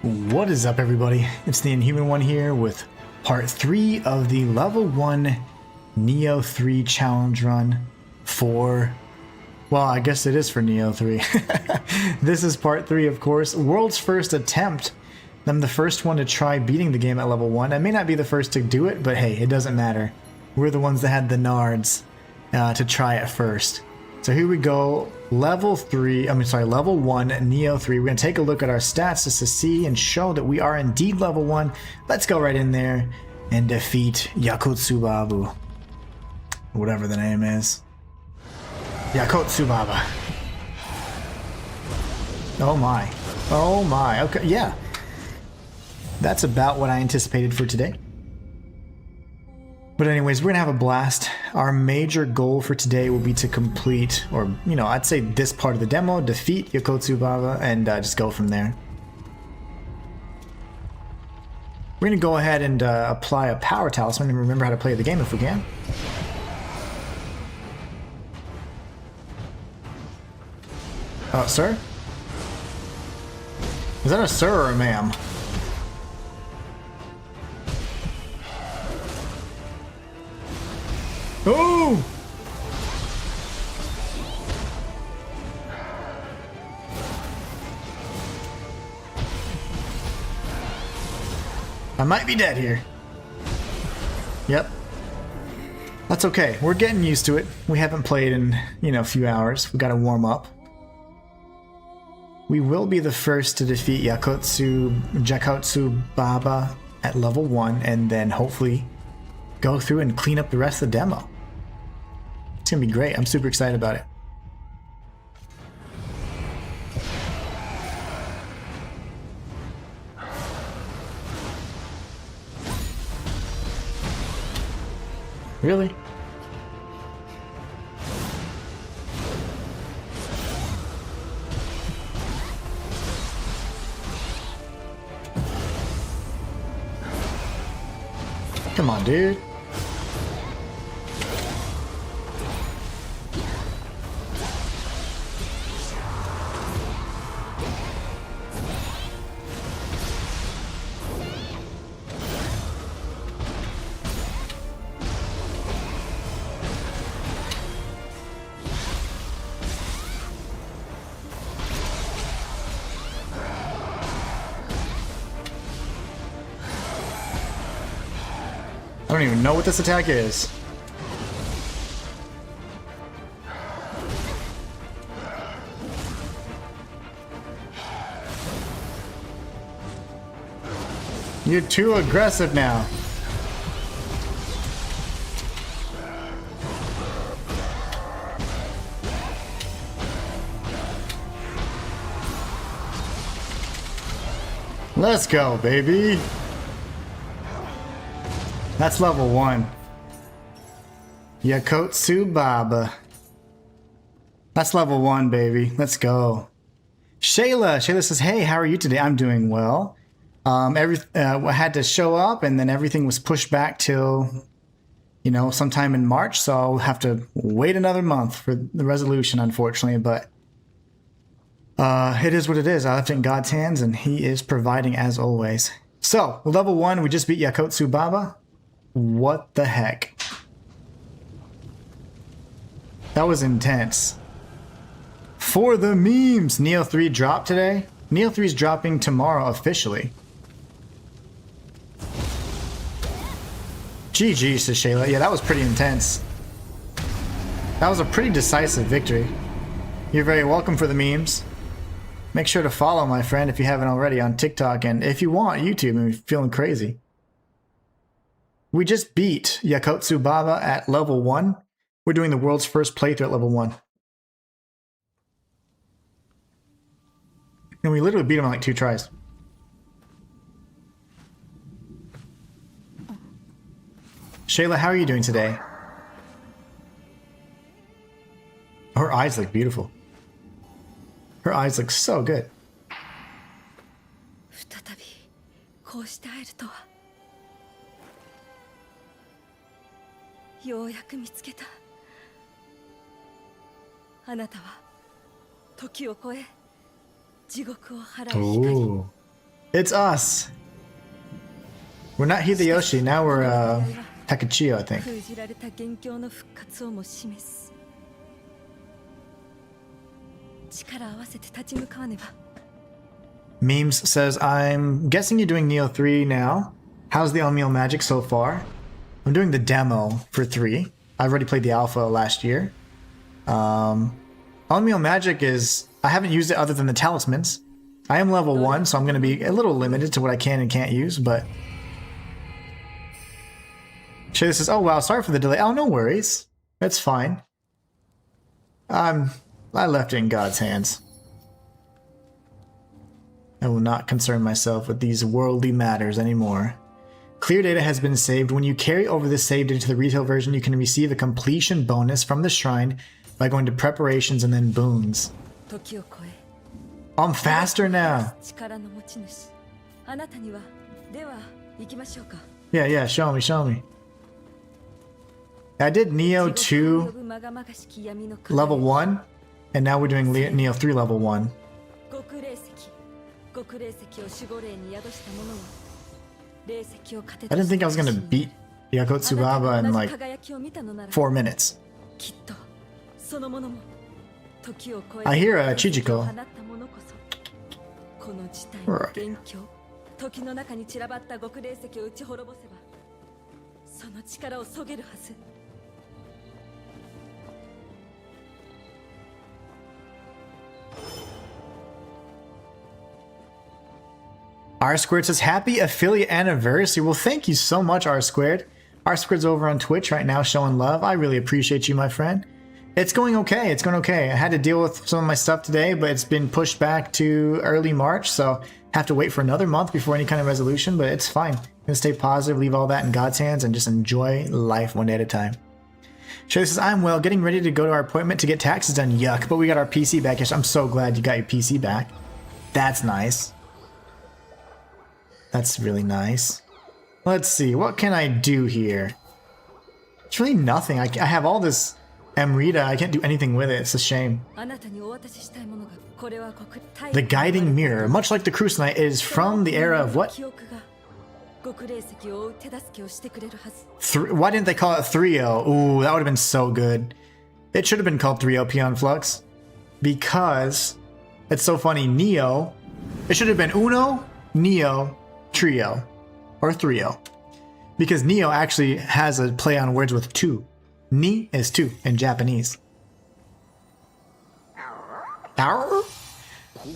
What is up, everybody? It's the Inhuman one here with part 3 of the level 1 Nioh 3 challenge run for... Well, I guess it is for Nioh 3. This is part 3, of course. World's first attempt. I'm the first one to try beating the game at level 1. I may not be the first to do it, but hey, it doesn't matter. We're the ones that had the nards to try it first. So here we go, level 1, Nioh 3. We're going to take a look at our stats just to see and show that we are indeed level 1. Let's go right in there and defeat Yakotsubaba. Whatever the name is. Yakotsubaba. Oh my. Oh my. Okay, yeah. That's about what I anticipated for today. But anyways, we're going to have a blast. Our major goal for today will be to complete, or, you know, I'd say this part of the demo, defeat Yakotsubaba, and just go from there. We're going to go ahead and apply a power talisman and remember how to play the game if we can. Sir? Is that a sir or a ma'am? Oh! I might be dead here. Yep. That's okay. We're getting used to it. We haven't played in, you know, a few hours. We gotta warm up. We will be the first to defeat Yakotsubaba at level 1 and then hopefully go through and clean up the rest of the demo. It's gonna be great. I'm super excited about it. Really? Come on, dude. I don't even know what this attack is. You're too aggressive now. Let's go, baby. That's level 1. Yakotsubaba. That's level 1, baby. Let's go. Shayla says, hey, how are you today? I'm doing well. I had to show up and then everything was pushed back till, you know, sometime in March. So I'll have to wait another month for the resolution, unfortunately. But it is what it is. I left it in God's hands and he is providing as always. So level 1, we just beat Yakotsubaba. What the heck? That was intense. For the memes, Nioh 3 dropped today. Nioh 3 is dropping tomorrow officially. GG, says Shayla. Yeah, that was pretty intense. That was a pretty decisive victory. You're very welcome for the memes. Make sure to follow my friend if you haven't already on TikTok, and if you want, YouTube, and you're feeling crazy. We just beat Yakotsubaba at level 1. We're doing the world's first playthrough at level 1. And we literally beat him in like 2 tries. Shayla, how are you doing today? Her eyes look beautiful. Her eyes look so good. ようやく見つけた。あなたは時を超え地獄を払う光。It's us. We're not Hideyoshi, now we're Takechiyo, I think. 封じられた元凶の復活をも示す。力合わせて立ち向かわねば。 Memes says, I'm guessing you're doing Nioh 3 now. How's the Unreal Magic so far? I'm doing the demo for 3. I've already played the alpha last year. Unreal Magic is... I haven't used it other than the talismans. I am level 1, so I'm going to be a little limited to what I can and can't use, but... Shayla says, oh wow, sorry for the delay. Oh, no worries. That's fine. I left it in God's hands. I will not concern myself with these worldly matters anymore. Clear data has been saved. When you carry over this save data to the retail version, you can receive a completion bonus from the shrine by going to preparations and then boons. I'm faster now. Yeah, show me. I did Nioh 2 level 1, and now we're doing Nioh 3 level 1. I didn't think I was gonna beat Yakotsubaba in like 4 minutes. I hear a Chijiko. Right. R Squared says, happy affiliate anniversary. Well, thank you so much, R Squared. R Squared's over on Twitch right now showing love. I really appreciate you, my friend. It's going okay. It's going okay. I had to deal with some of my stuff today, but it's been pushed back to early March, so have to wait for another month before any kind of resolution, but it's fine. I'm gonna stay positive, leave all that in God's hands, and just enjoy life one day at a time. Shirley says, I'm well, getting ready to go to our appointment to get taxes done. Yuck, but we got our PC back. Yes, I'm so glad you got your PC back. That's nice. That's really nice. Let's see, what can I do here? It's really nothing. I have all this Amrita. I can't do anything with it. It's a shame. The guiding mirror, much like the Crucianite, is from the era of what? Why didn't they call it 3.0? Ooh, that would have been so good. It should have been called 3.0 Peon Flux. Because it's so funny. Nioh, it should have been Uno, Nioh, Trio, or 3.0. Because Nioh actually has a play on words with 2. Ni is 2 in Japanese.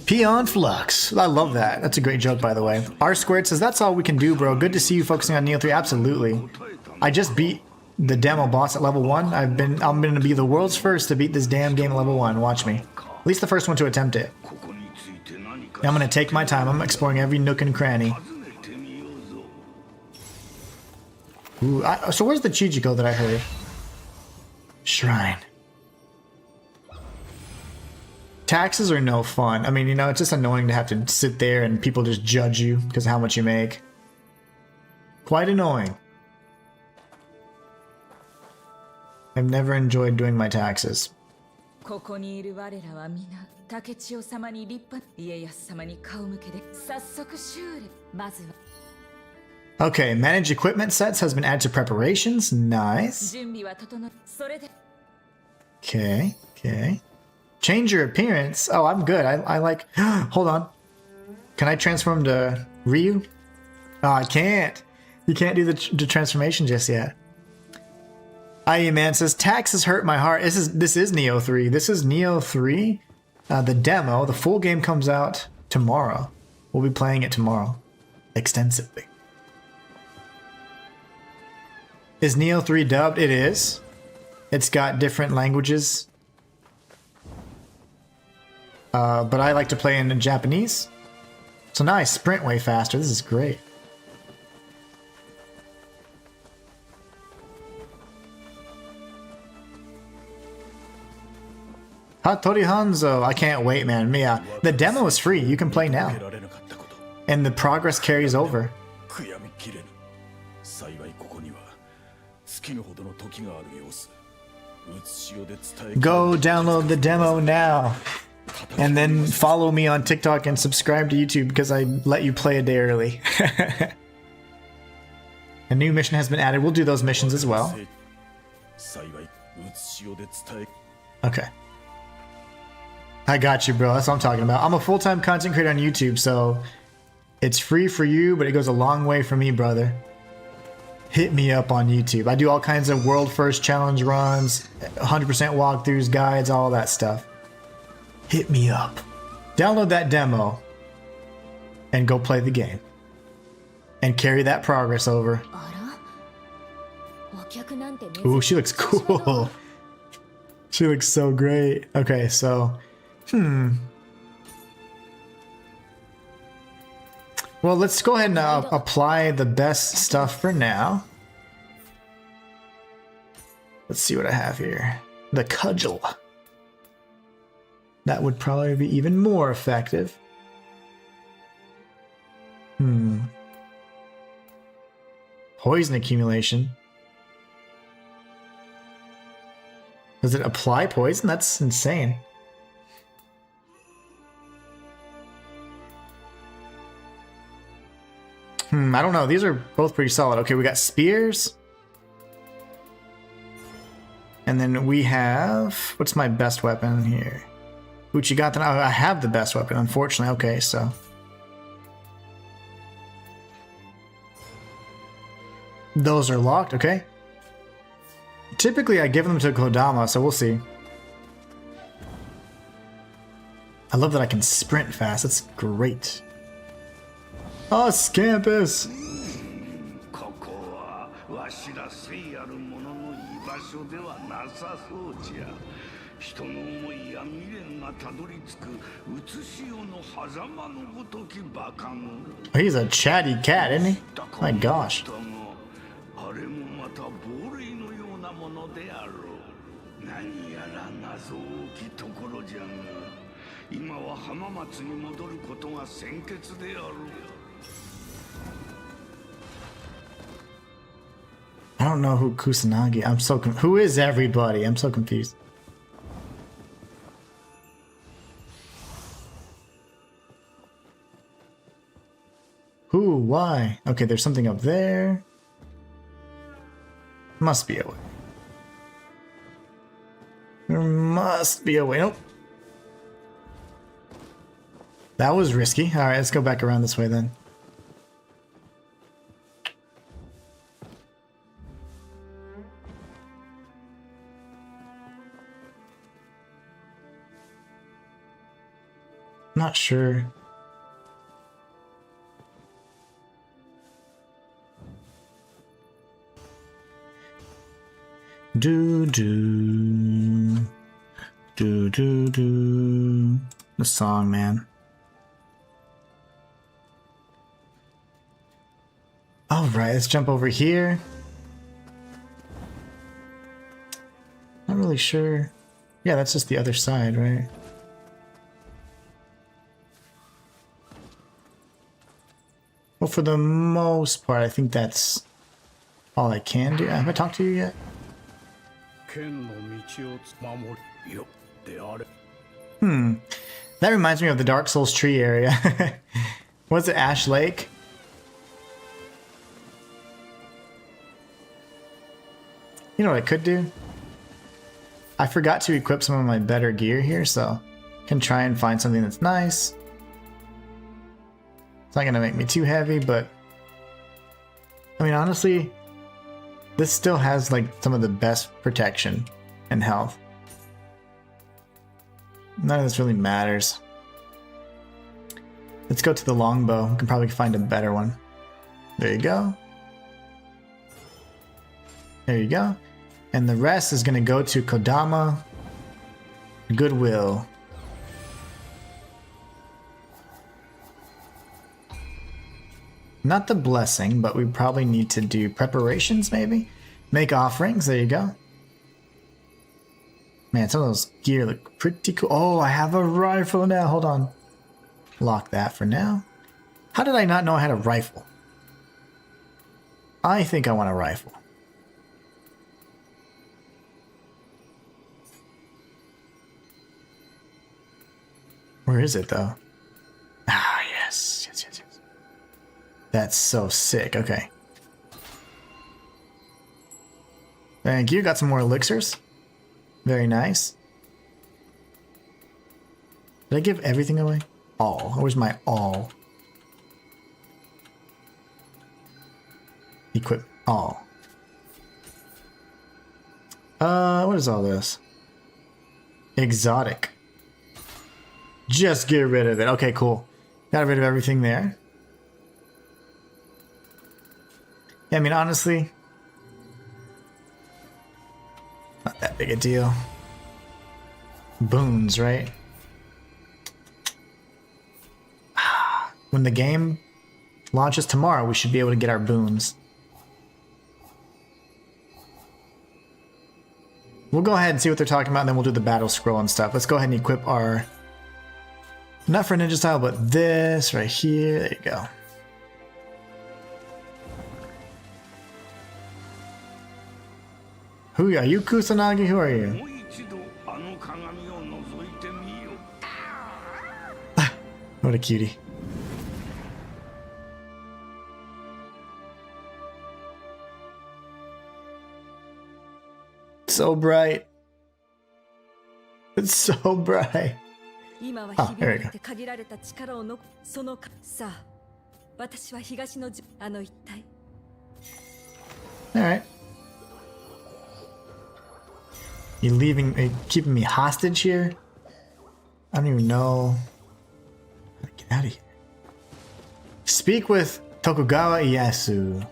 Peon Flux. I love that. That's a great joke, by the way. R Squared says, that's all we can do, bro. Good to see you focusing on Nioh 3. Absolutely. I just beat the demo boss at level 1. I'm going to be the world's first to beat this damn game at level 1. Watch me. At least the first one to attempt it. I'm going to take my time. I'm exploring every nook and cranny. Ooh, so where's the Chijiko that I heard? Shrine. Taxes are no fun. I mean, you know, it's just annoying to have to sit there and people just judge you because of how much you make. Quite annoying. I've never enjoyed doing my taxes. Okay, manage equipment sets has been added to preparations. Nice. Okay. Change your appearance. Oh, I'm good. I like... Hold on. Can I transform to Ryu? Oh, I can't. You can't do the transformation just yet. IE Man says, taxes hurt my heart. This is Nioh 3. This is Nioh 3. The demo. The full game comes out tomorrow. We'll be playing it tomorrow. Extensively. Is Nioh 3 dubbed? It is. It's got different languages. But I like to play in Japanese. So now I sprint way faster. This is great. Hattori Hanzo. I can't wait, man. Mia. The demo is free. You can play now. And the progress carries over. Go download the demo now. And then follow me on TikTok and subscribe to YouTube because I let you play a day early. A new mission has been added. We'll do those missions as well. Okay. I got you, bro. That's what I'm talking about. I'm a full-time content creator on YouTube, so it's free for you, but it goes a long way for me, brother. Hit me up on YouTube. I do all kinds of world first challenge runs, 100% walkthroughs, guides, all that stuff. Hit me up. Download that demo and go play the game. And carry that progress over. Ooh, she looks cool. She looks so great. Okay, so... Well, let's go ahead and apply the best stuff for now. Let's see what I have here. The cudgel. That would probably be even more effective. Poison accumulation. Does it apply poison? That's insane. I don't know. These are both pretty solid. Okay, we got spears. And then we have... What's my best weapon here? Uchigata. Oh, I have the best weapon, unfortunately. Okay, so... Those are locked, okay. Typically, I give them to Kodama, so we'll see. I love that I can sprint fast. That's great. Oh, Scampus! Oh, he's a chatty cat, isn't he? My gosh. I don't know who Kusanagi. I'm so who is everybody? I'm so confused. Who? Why? Okay, there's something up there. Must be a way. There must be a way. Nope. That was risky. Alright, let's go back around this way then. Not sure. Do. The song, man. Alright, let's jump over here. Not really sure. Yeah, that's just the other side, right? Well, for the most part, I think that's all I can do. Have I talked to you yet? That reminds me of the Dark Souls tree area. Was it Ash Lake? You know what I could do? I forgot to equip some of my better gear here, so I can try and find something that's nice. It's not gonna make me too heavy, but I mean, honestly, this still has like some of the best protection and health. None of this really matters. Let's go to the longbow. We can probably find a better one. There you go. There you go. And the rest is gonna go to Kodama Goodwill. Not the blessing, but we probably need to do preparations, maybe? Make offerings, there you go. Man, some of those gear look pretty cool. Oh, I have a rifle now, hold on. Lock that for now. How did I not know I had a rifle? I think I want a rifle. Where is it though? Ah, yes. That's so sick. Okay. Thank you. Got some more elixirs. Very nice. Did I give everything away? All. Where's my all? Equip all. What is all this? Exotic. Just get rid of it. Okay, cool. Got rid of everything there. Yeah, I mean, honestly, not that big a deal. Boons, right? When the game launches tomorrow, we should be able to get our boons. We'll go ahead and see what they're talking about, and then we'll do the battle scroll and stuff. Let's go ahead and equip our... Not for ninja style, but this right here. There you go. Who are you, Kusanagi? Who are you? What a cutie. So bright. It's so bright. Oh, there we go. Alright. You leaving, keeping me hostage here? I don't even know. How to get out of here. Speak with Tokugawa Ieyasu.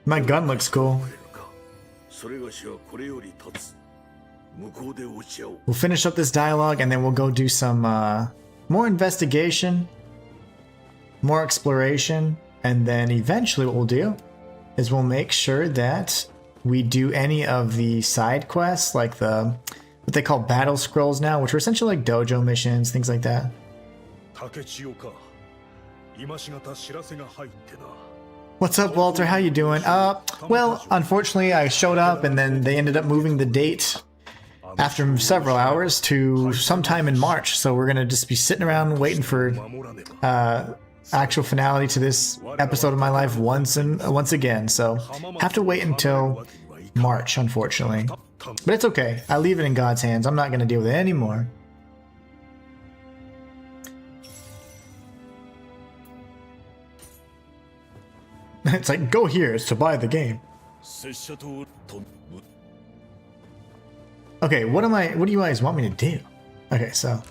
My gun looks cool. We'll finish up this dialogue and then we'll go do some more investigation, more exploration, and then eventually what we'll do is we'll make sure that we do any of the side quests, like the what they call battle scrolls now, which are essentially like dojo missions, things like that. What's up, Walter? How you doing? Well, unfortunately, I showed up and then they ended up moving the date after several hours to sometime in March. So we're gonna just be sitting around waiting for actual finality to this episode of my life once again. So have to wait until March, unfortunately. But it's okay. I leave it in God's hands. I'm not gonna deal with it anymore. It's like, go here to buy the game. Okay, what do you guys want me to do? Okay, so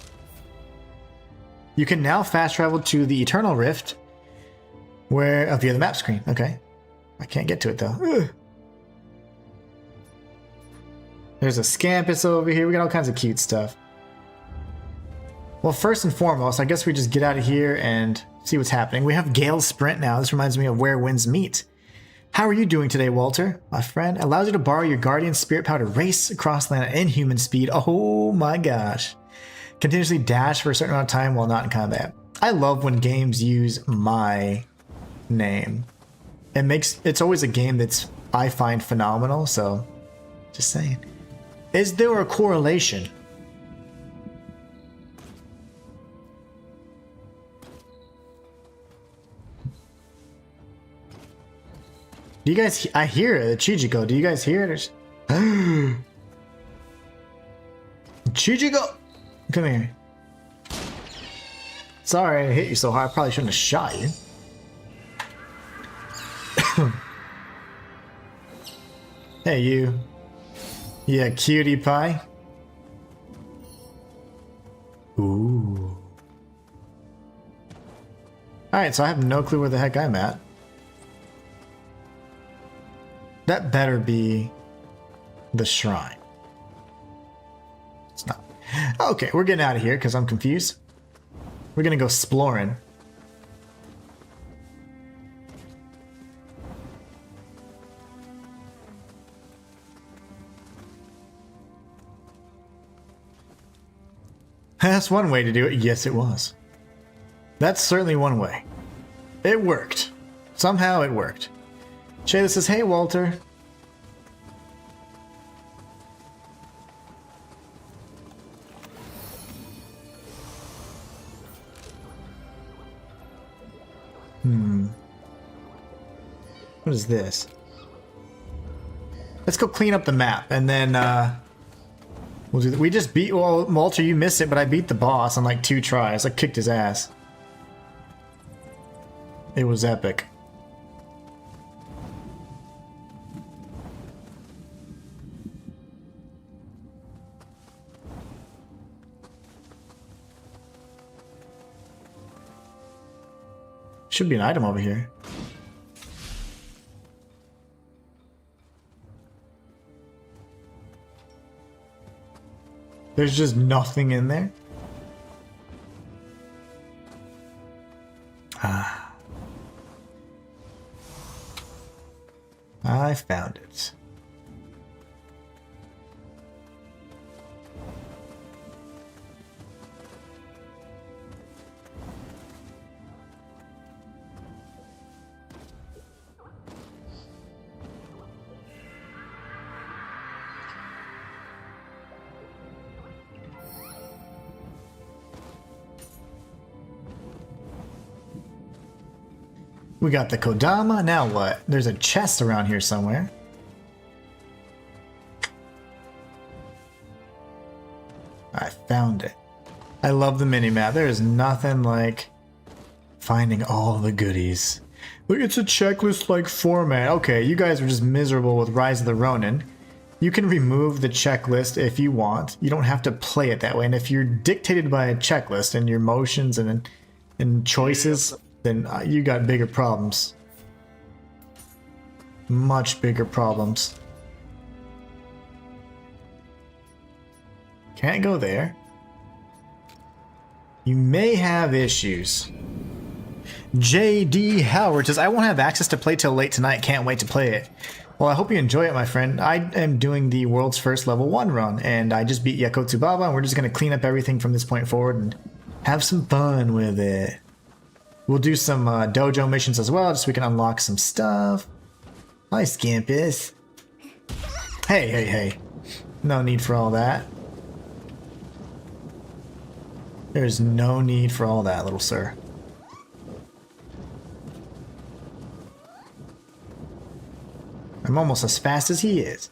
you can now fast travel to the Eternal Rift where via the map screen. Okay. I can't get to it though. Ugh. There's a Scampus over here. We got all kinds of cute stuff. Well, first and foremost, I guess we just get out of here and see what's happening. We have Gale's Sprint now. This reminds me of Where Winds Meet. How are you doing today, Walter? My friend allows you to borrow your Guardian Spirit Power to race across land at inhuman speed. Oh my gosh. Continuously dash for a certain amount of time while not in combat. I love when games use my name. It's always a game that's I find phenomenal, so just saying. Is there a correlation? Do you guys? I hear it, Chijiko. Do you guys hear it? Chijiko, come here. Sorry I hit you so hard. I probably shouldn't have shot you. Hey, you. Yeah, cutie pie. Ooh. Alright, so I have no clue where the heck I'm at. That better be the shrine. It's not. Okay, we're getting out of here because I'm confused. We're gonna go exploring. That's one way to do it. Yes, it was. That's certainly one way. It worked. Somehow it worked. Shayla says, hey, Walter. What is this? Let's go clean up the map, and then we'll do that. We just beat. Well, Walter, you missed it, but I beat the boss on like 2 tries. I kicked his ass. It was epic. Should be an item over here. There's just nothing in there. Ah. I found it. We got the Kodama. Now what? There's a chest around here somewhere. I found it. I love the minimap. There is nothing like finding all the goodies. Look, it's a checklist-like format. Okay, you guys are just miserable with Rise of the Ronin. You can remove the checklist if you want. You don't have to play it that way. And if you're dictated by a checklist and your motions and choices, then you got bigger problems. Much bigger problems. Can't go there. You may have issues. JD Howard says, I won't have access to play till late tonight. Can't wait to play it. Well, I hope you enjoy it, my friend. I am doing the world's first level 1 run, and I just beat Yakotsubaba, and we're just going to clean up everything from this point forward and have some fun with it. We'll do some dojo missions as well, just so we can unlock some stuff. Hi, Scampus. Hey, hey, hey. No need for all that. There's no need for all that, little sir. I'm almost as fast as he is.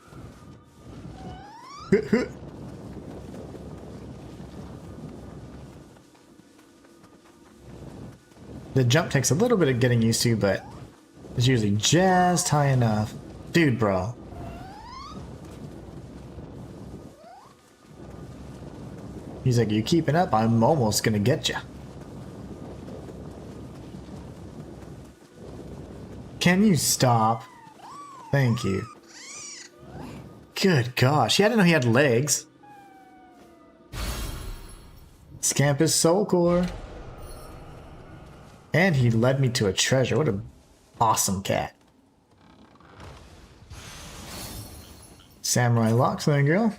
The jump takes a little bit of getting used to, but it's usually just high enough. Dude, bro. He's like, you keeping up? I'm almost gonna get you. Can you stop? Thank you. Good gosh. Yeah, I didn't know he had legs. Scampus Soul Core. And he led me to a treasure. What an awesome cat. Samurai locks, then, girl.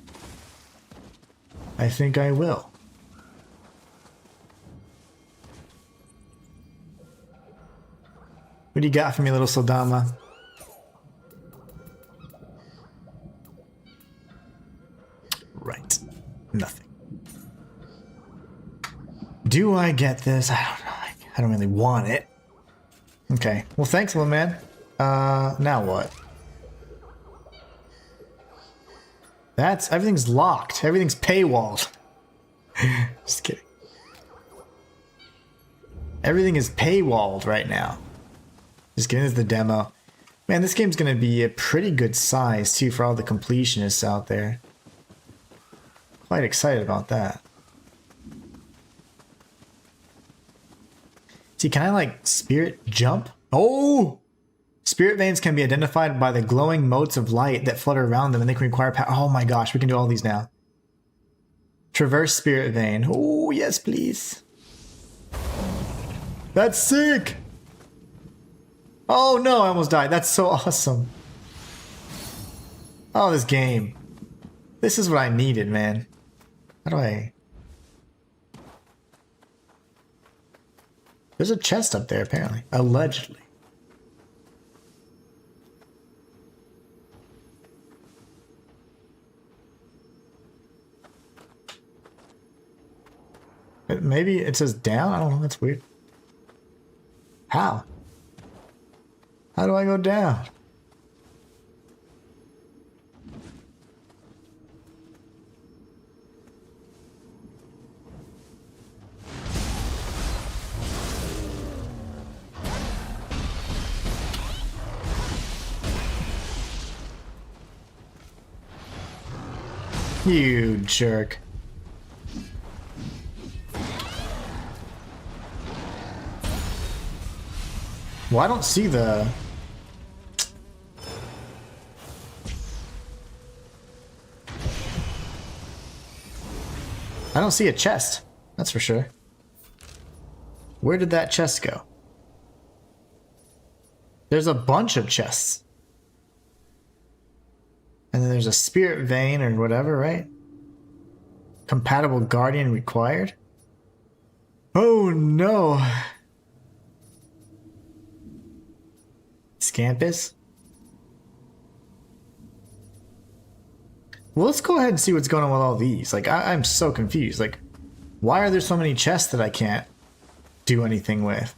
I think I will. What do you got for me, little Sodama? Right. Nothing. Do I get this? I don't know. I don't really want it. Okay. Well, thanks, little man. Now what? Everything's locked. Everything's paywalled. Just kidding. Everything is paywalled right now. Just kidding. This is the demo. Man, this game's gonna be a pretty good size too for all the completionists out there. Quite excited about that. See, can I like spirit jump? Oh! Spirit veins can be identified by the glowing motes of light that flutter around them, and they can require power. Oh my gosh, we can do all these now. Traverse spirit vein. Oh, yes, please. That's sick! Oh no, I almost died. That's so awesome. Oh, this game. This is what I needed, man. How do I... There's a chest up there, apparently. Allegedly. Maybe it says down? I don't know. That's weird. How? How do I go down? You jerk. Well, I don't see the... I don't see a chest. That's for sure. Where did that chest go? There's a bunch of chests. And then there's a spirit vein or whatever, right? Compatible guardian required? Oh no! Scampus? Well, let's go ahead and see what's going on with all these. Like, I'm so confused. Like, why are there so many chests that I can't do anything with?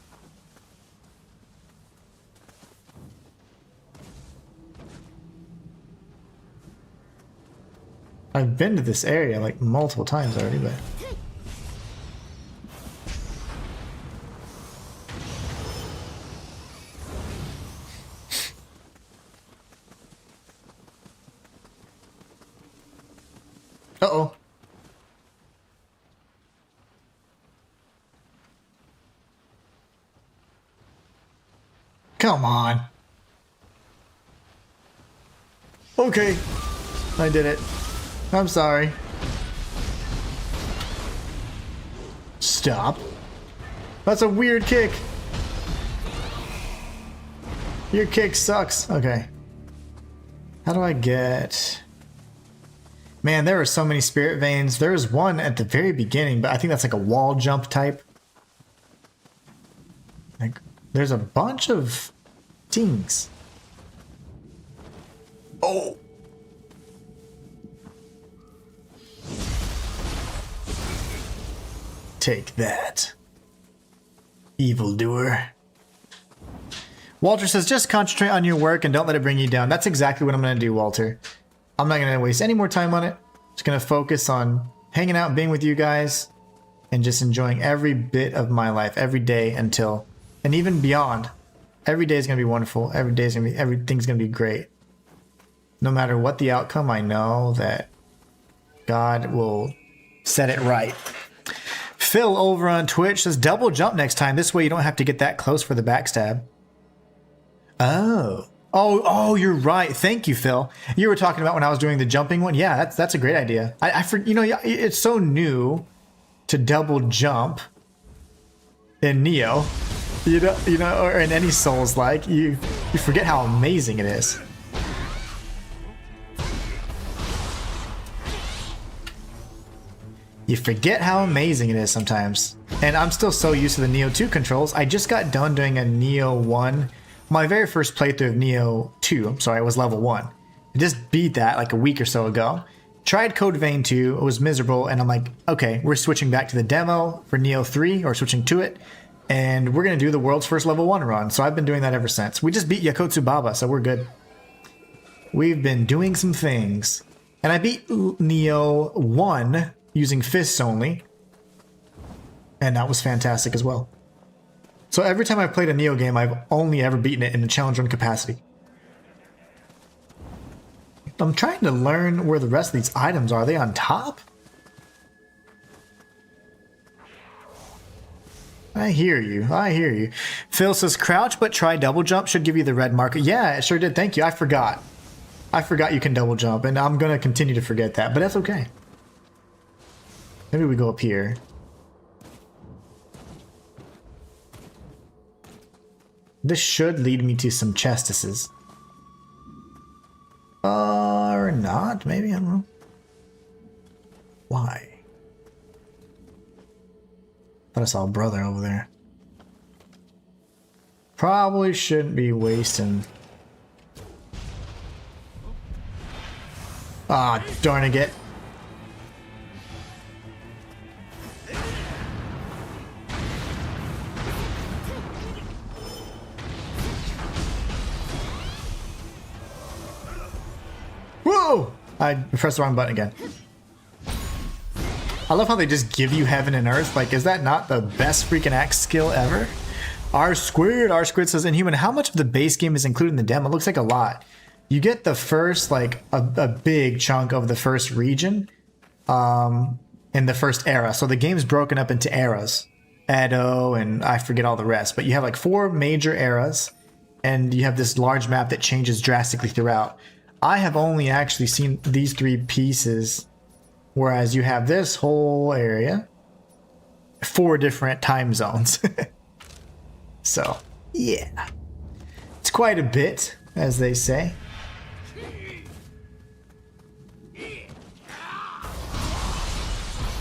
I've been to this area like multiple times already, but... Uh-oh. Come on. Okay. I did it. I'm sorry. Stop. That's a weird kick. Your kick sucks. Okay. How do I get... Man, there are so many spirit veins. There was one at the very beginning, but I think that's like a wall jump type. Like, there's a bunch of things. Oh! Take that, evildoer. Walter says, just concentrate on your work and don't let it bring you down. That's exactly what I'm going to do, Walter. I'm not going to waste any more time on it. Just going to focus on hanging out, being with you guys, and just enjoying every bit of my life, every day until, and even beyond. Every day is going to be wonderful. Every day is going to be, everything's going to be great. No matter what the outcome, I know that God will set it right. Phil over on Twitch says, double jump next time. This way you don't have to get that close for the backstab. Oh, you're right. Thank you, Phil. You were talking about when I was doing the jumping one. Yeah, that's a great idea. You know, it's so new to double jump in Nioh. You know, or in any Souls like you forget how amazing it is. You forget how amazing it is sometimes. And I'm still so used to the Nioh 2 controls. I just got done doing a Nioh 1. My very first playthrough of Nioh 2, I'm sorry, was level 1. I just beat that like a week or so ago. Tried Code Vein 2, it was miserable, and I'm like, okay, we're switching back to the demo for Nioh 3, or switching to it, and we're gonna do the world's first level 1 run. So I've been doing that ever since. We just beat Yakotsu Baba, so we're good. We've been doing some things. And I beat Nioh 1 using fists only, and that was fantastic as well. So every time I've played a Nioh game, I've only ever beaten it in a challenge run capacity. I'm trying to learn where the rest of these items are. Are they on top? I hear you. I hear you. Phil says, crouch but try double jump should give you the red marker. Yeah, it sure did. Thank you. I forgot. I forgot you can double jump, and I'm going to continue to forget that, but that's okay. Maybe we go up here. This should lead me to some chestises. Or not, maybe, I don't know. Why? Thought I saw a brother over there. Probably shouldn't be wasting. Ah, darn it. Whoa! I pressed the wrong button again. I love how they just give you heaven and earth. Like, is that not the best freaking axe skill ever? R squared says, Inhuman, how much of the base game is included in the demo? It looks like a lot. You get the first, like, a big chunk of the first region in the first era. So the game's broken up into eras. Edo, and I forget all the rest. But you have, like, 4 major eras, and you have this large map that changes drastically throughout. I have only actually seen these 3 pieces, whereas you have this whole area, 4 different time zones. So, yeah. It's quite a bit, as they say.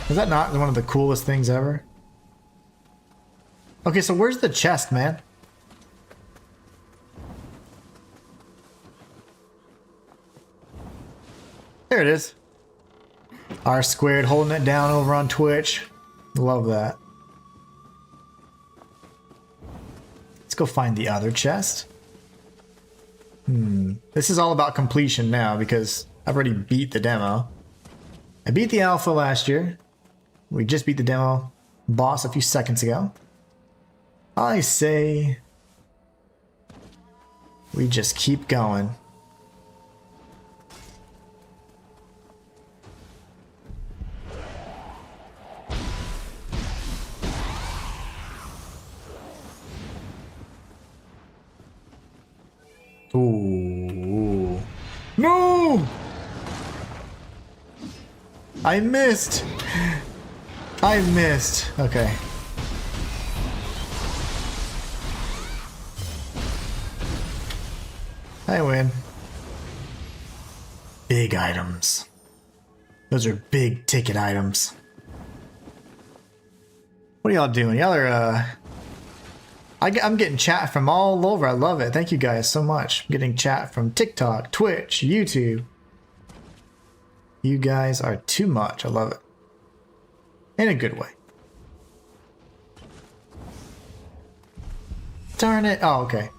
Is that not one of the coolest things ever? Okay, so where's the chest, man? There it is. R squared holding it down over on Twitch. Love that. Let's go find the other chest. This is all about completion now because I've already beat the demo. I beat the alpha last year. We just beat the demo boss a few seconds ago. I say we just keep going. Ooh. No! I missed! I missed. Okay. I win. Big items. Those are big ticket items. What are y'all doing? Y'all are, I'm getting chat from all over. I love it. Thank you guys so much. I'm getting chat from TikTok, Twitch, YouTube. You guys are too much. I love it. In a good way. Darn it. Oh, okay.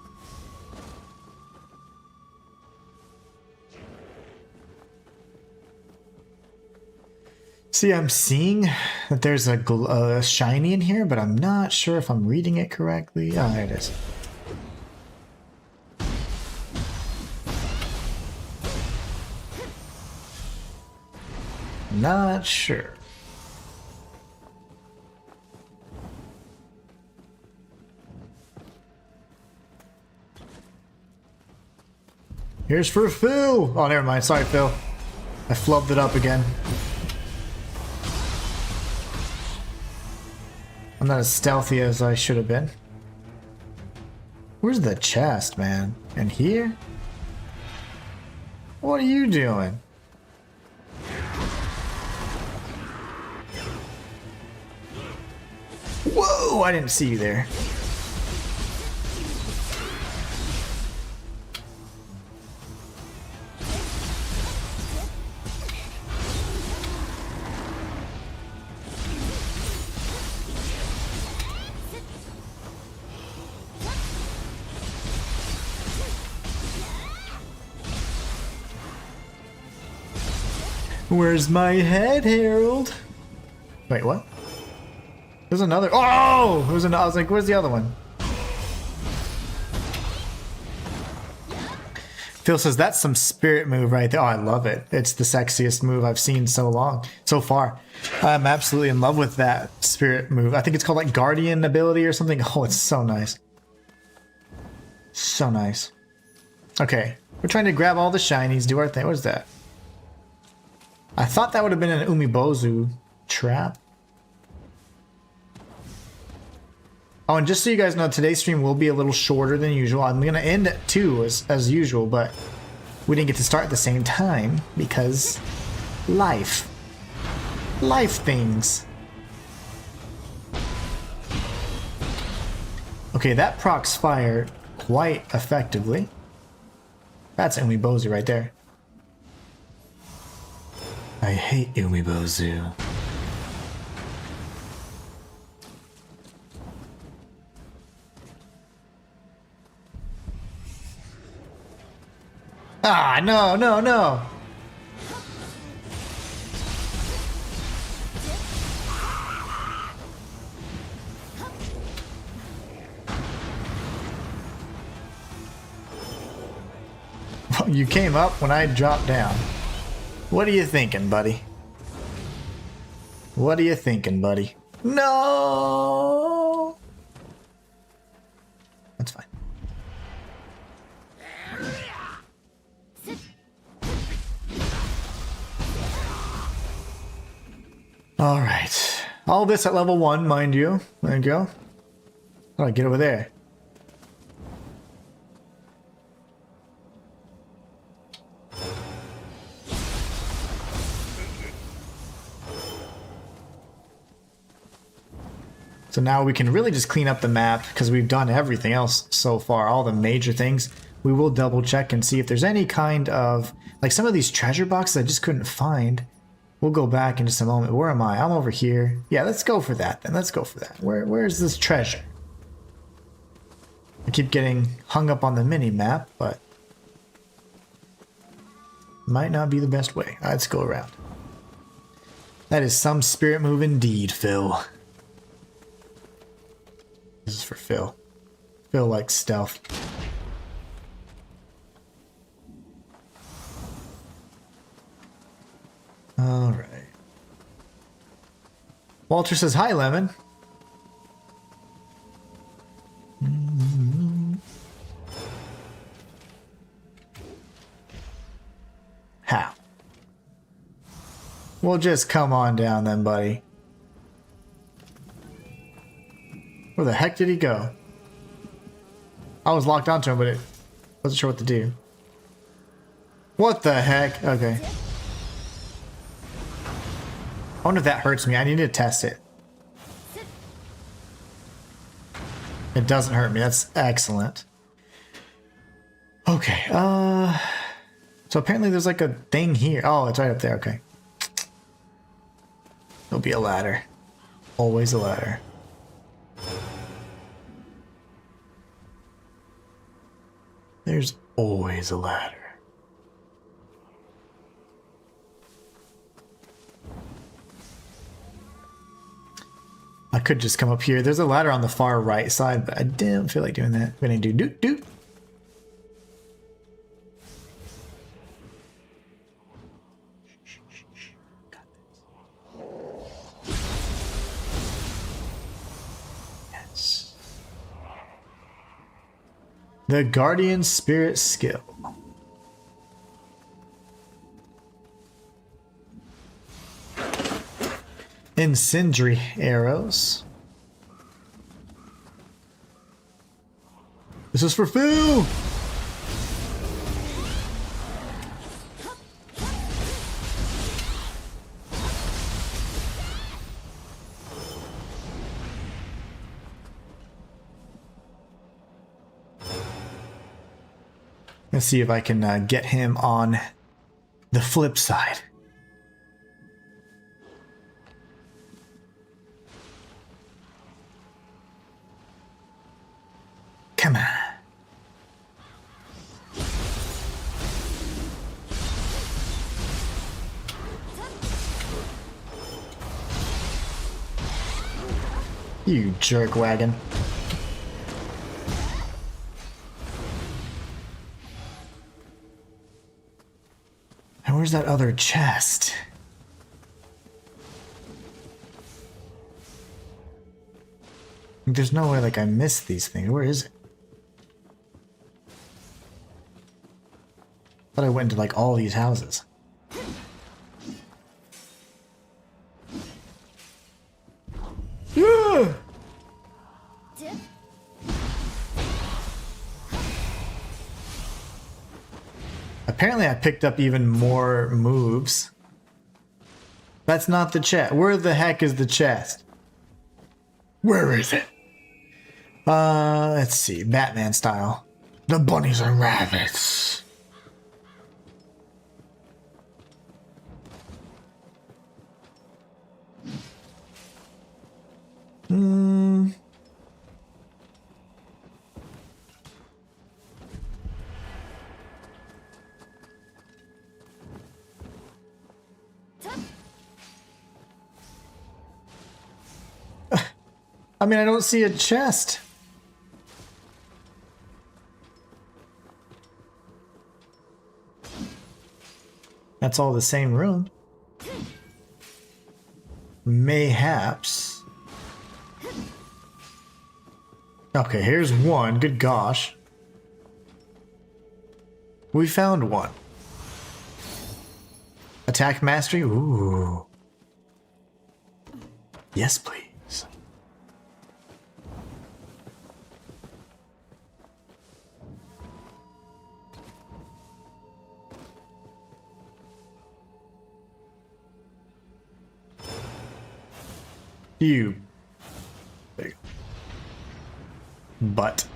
See, I'm seeing that there's a shiny in here, but I'm not sure if I'm reading it correctly. Oh, there it is. Not sure. Here's for Phil. Oh, never mind. Sorry, Phil. I flubbed it up again. I'm not as stealthy as I should have been. Where's the chest, man? In here? What are you doing? Whoa! I didn't see you there. Where's my head, Harold? Wait, what? There's another. Oh! There's another. I was like, where's the other one? Phil says that's some spirit move right there. Oh, I love it. It's the sexiest move I've seen so far. I'm absolutely in love with that spirit move. I think it's called like Guardian ability or something. Oh, it's so nice. So nice. Okay, we're trying to grab all the shinies, do our thing. What is that? I thought that would have been an Umibozu trap. Oh, and just so you guys know, today's stream will be a little shorter than usual. I'm going to end at 2 as usual, but we didn't get to start at the same time because life. Life things. Okay, that procs fire quite effectively. That's Umibozu right there. I hate Umibozu. Ah, no, no, no. You came up when I dropped down. What are you thinking, buddy? What are you thinking, buddy? No! That's fine. Alright. All this at level 1, mind you. There you go. How do I get over there? So now we can really just clean up the map because we've done everything else so far, all the major things. We will double check and see if there's any kind of, like some of these treasure boxes I just couldn't find. We'll go back in just a moment. Where am I? I'm over here. Yeah, let's go for that then. Let's go for that. Where's this treasure? I keep getting hung up on the mini map, but might not be the best way. Let's go around. That is some spirit move indeed, Phil. This is for Phil. Phil likes stealth. Alright. Walter says, hi, Lemon. How? Well, just come on down then, buddy. Where the heck did he go? I was locked onto him, but it wasn't sure what to do. What the heck? Okay. I wonder if that hurts me. I need to test it. It doesn't hurt me. That's excellent. Okay. So apparently there's like a thing here. Oh, it's right up there. Okay. There'll be a ladder. Always a ladder. There's always a ladder. I could just come up here. There's a ladder on the far right side, but I didn't feel like doing that. I'm gonna do doot doot. Yes. The Guardian Spirit skill. Incendiary arrows. This is for Phil! Let's see if I can get him on the flip side. Come on. You jerk wagon. And where's that other chest? There's no way like I missed these things. Where is it? I thought I went into like all these houses. Yeah! Apparently I picked up even more moves. That's not the chest. Where the heck is the chest? Where is it? Let's see. Batman style. The bunnies and rabbits. I mean, I don't see a chest. That's all the same room. Mayhaps. Okay, here's one. Good gosh. We found one. Attack mastery? Ooh. Yes, please. You. There you go. But.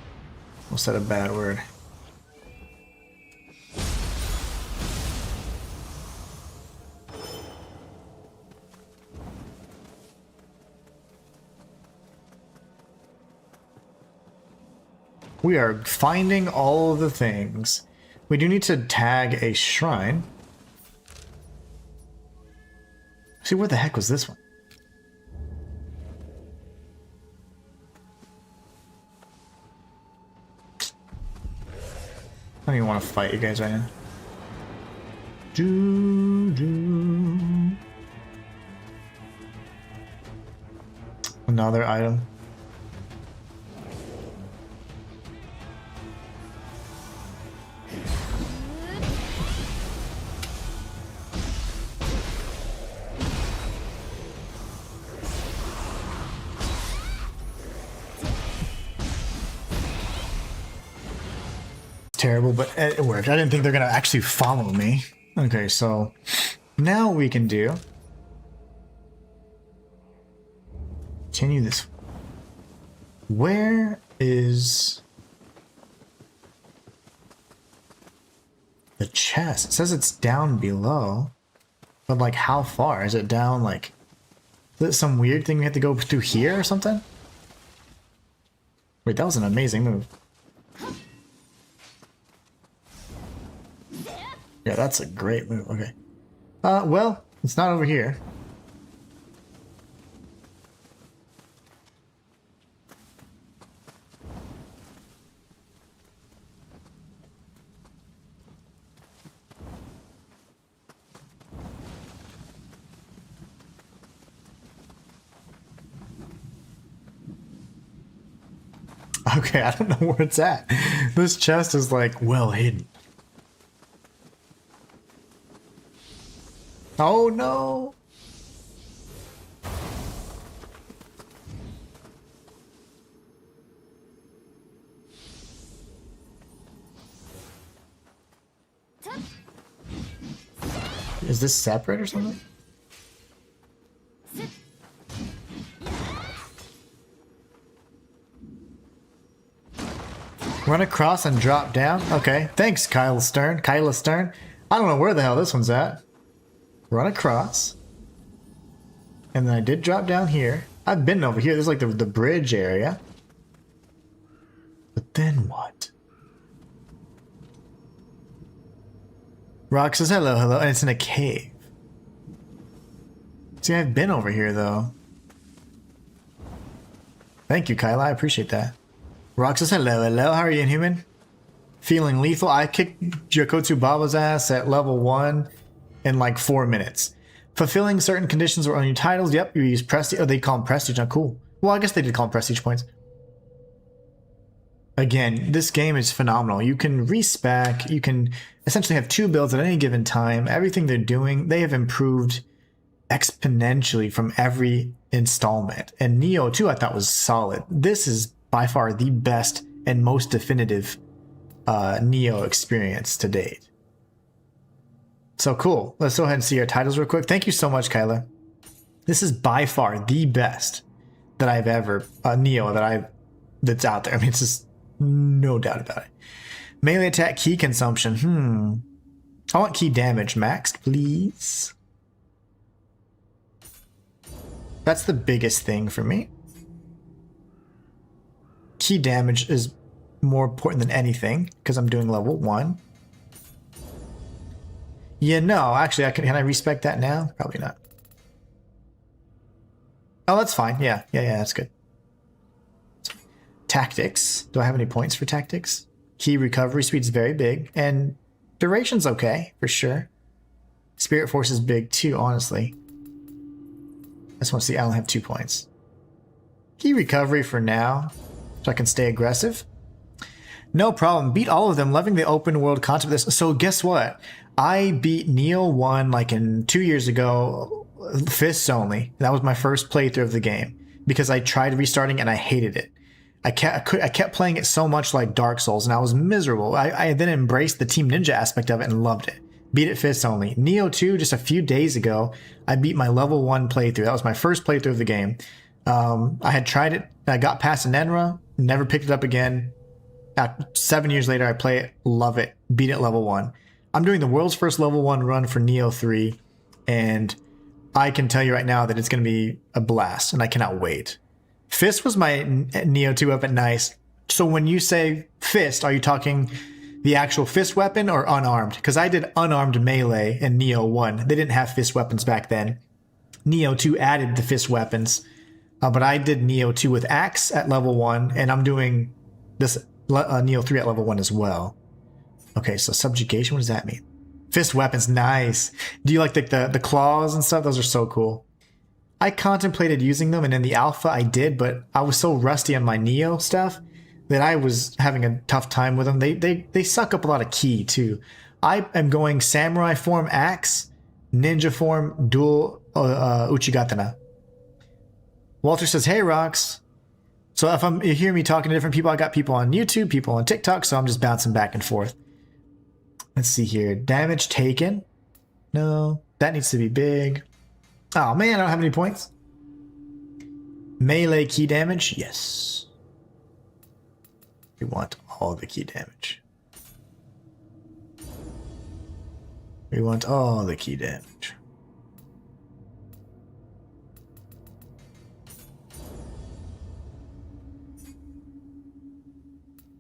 What's that a bad word? We are finding all of the things. We do need to tag a shrine. See, where the heck was this one? I don't even want to fight you guys right now. Another item. Terrible, but it worked. I didn't think they're gonna actually follow me. Okay, so now we can do continue this. Where is the chest? It says it's down below, but like how far? Is it down like, is it some weird thing we have to go through here or something? Wait, that was an amazing move. Yeah, that's a great move. Okay. Well, it's not over here. Okay, I don't know where it's at. This chest is like well hidden. Oh no! Is this separate or something? Run across and drop down? Okay, thanks Kyla Stern. Kyla Stern. I don't know where the hell this one's at. Run across. And then I did drop down here. I've been over here. There's like the bridge area. But then what? Rock says hello, hello. And it's in a cave. See, I've been over here though. Thank you, Kyla. I appreciate that. Rock says hello, hello. How are you, Inhuman? Feeling lethal. I kicked Jakotsu Baba's ass at level 1 in like 4 minutes. Fulfilling certain conditions or new titles. Yep, you use prestige. Oh, they call them prestige. Not cool. Well, I guess they did call them prestige points. Again, this game is phenomenal. You can respec. You can essentially have 2 builds at any given time. Everything they're doing, they have improved exponentially from every installment. And Nioh 2 I thought was solid. This is by far the best and most definitive Nioh experience to date. So cool. Let's go ahead and see our titles real quick. Thank you so much, Kyla. This is by far the best that I've ever Nioh that I've that's out there. I mean, it's just no doubt about it. Melee attack key consumption. I want key damage maxed, please. That's the biggest thing for me. Key damage is more important than anything because I'm doing level 1. Yeah, no, actually, can I respec that now? Probably not. Oh, that's fine. Yeah, that's good. Tactics. Do I have any points for tactics? Key recovery speed's very big, and duration's okay, for sure. Spirit force is big too, honestly. I just want to see, I only have 2 points. Key recovery for now, so I can stay aggressive. No problem. Beat all of them, loving the open world concept of this. So guess what? I beat Nioh 1 like in 2 years ago, fists only. That was my first playthrough of the game because I tried restarting and I hated it. I kept playing it so much like Dark Souls and I was miserable. I then embraced the Team Ninja aspect of it and loved it. Beat it fists only. Nioh 2, just a few days ago, I beat my level 1 playthrough. That was my first playthrough of the game. I had tried it. I got past Nenra, never picked it up again. 7 years later, I play it, love it, beat it level 1. I'm doing the world's first level 1 run for Nioh 3, and I can tell you right now that it's going to be a blast, and I cannot wait. Fist was my Nioh 2 weapon, nice. So when you say fist, are you talking the actual fist weapon or unarmed? Because I did unarmed melee in Nioh 1. They didn't have fist weapons back then. Nioh 2 added the fist weapons, but I did Nioh 2 with axe at level 1, and I'm doing this Nioh 3 at level 1 as well. Okay, so subjugation, what does that mean? Fist weapons, nice. Do you like the claws and stuff? Those are so cool. I contemplated using them, and in the alpha I did, but I was so rusty on my Nioh stuff that I was having a tough time with them. They suck up a lot of ki too. I am going samurai form axe, ninja form dual uchigatana. Walter says, hey Rox. So if you hear me talking to different people, I got people on YouTube, people on TikTok, so I'm just bouncing back and forth. Let's see here. Damage taken. No, that needs to be big. Oh man, I don't have any points. Melee key damage. Yes. We want all the key damage. We want all the key damage.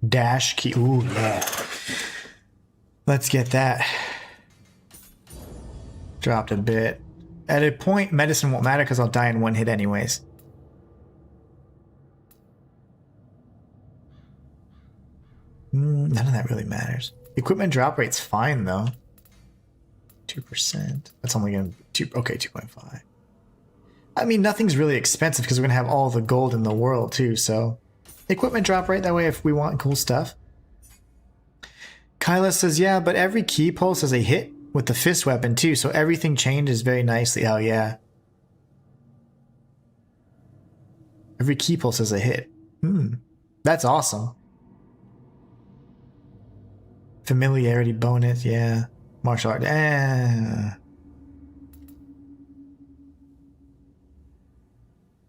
Dash key. Ooh, yeah. Let's get that. Dropped a bit. At a point, medicine won't matter because I'll die in 1 hit anyways. None of that really matters. Equipment drop rate's fine though. 2%. That's only going to... Okay, 2.5. I mean, nothing's really expensive because we're going to have all the gold in the world too, so... Equipment drop rate, that way if we want cool stuff. Kyla says, yeah, but every key pulse has a hit with the fist weapon too, so everything changes very nicely. Oh yeah. Every key pulse has a hit. That's awesome. Familiarity bonus, yeah. Martial art,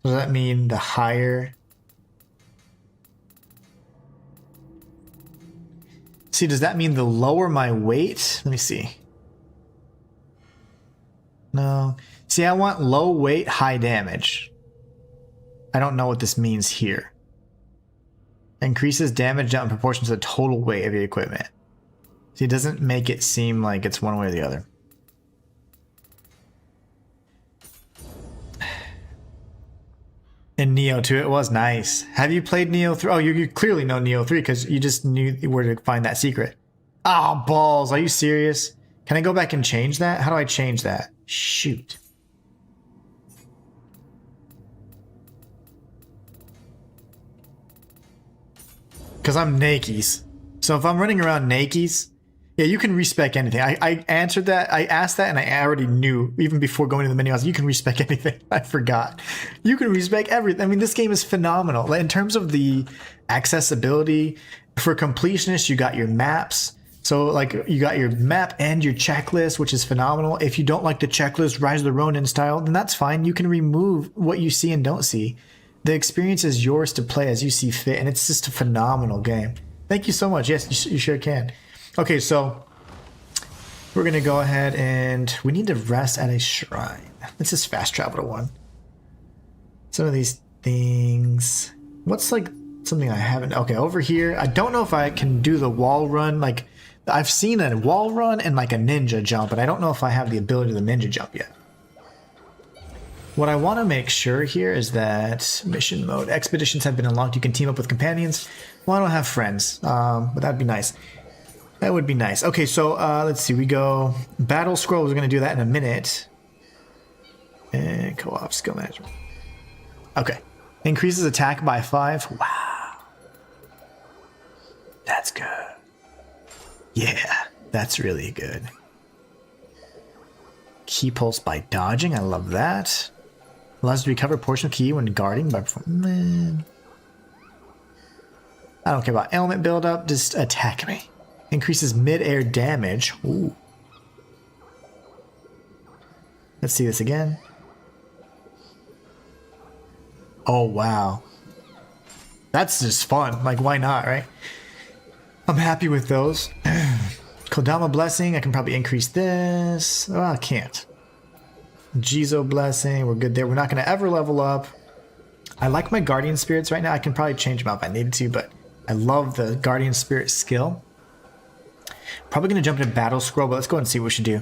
Does that mean the higher... See, does that mean the lower my weight? Let me see. No. See, I want low weight, high damage. I don't know what this means here. Increases damage down in proportion to the total weight of your equipment. See, it doesn't make it seem like it's one way or the other. In Nioh 2, it was nice. Have you played Nioh 3? Oh, you clearly know Nioh 3 because you just knew where to find that secret. Oh, balls. Are you serious? Can I go back and change that? How do I change that? Shoot. Because I'm Nakes. So if I'm running around Nakes, yeah, you can respec anything. I answered that. I asked that and I already knew even before going to the menu. I was, you can respec anything. I forgot. You can respec everything. I mean, this game is phenomenal. In terms of the accessibility, for completionists, you got your maps. So like you got your map and your checklist, which is phenomenal. If you don't like the checklist, Rise of the Ronin style, then that's fine. You can remove what you see and don't see. The experience is yours to play as you see fit, and it's just a phenomenal game. Thank you so much. Yes, you sure can. Okay, so we're gonna go ahead and we need to rest at a shrine. Let's just fast travel to one. Some of these things. What's like something I haven't? Okay, over here. I don't know if I can do the wall run. Like I've seen a wall run and like a ninja jump, but I don't know if I have the ability to the ninja jump yet. What I want to make sure here is that mission mode. Expeditions have been unlocked. You can team up with companions. Well, I don't have friends, but that'd be nice. That would be nice. Okay, so let's see. We go battle scroll. We're going to do that in a minute. And co-op skill management. Okay. Increases attack by 5. Wow. That's good. Yeah, that's really good. Key pulse by dodging. I love that. Allows you to recover a portion of key when guarding by man. I don't care about element buildup, just attack me. Increases mid-air damage. Ooh. Let's see this again. Oh, wow. That's just fun. Like, why not, right? I'm happy with those. Kodama Blessing, I can probably increase this. Oh, I can't. Jizo Blessing, we're good there. We're not going to ever level up. I like my Guardian Spirits right now. I can probably change them out if I needed to, but I love the Guardian Spirit skill. Probably going to jump into Battle Scroll, but let's go and see what we should do.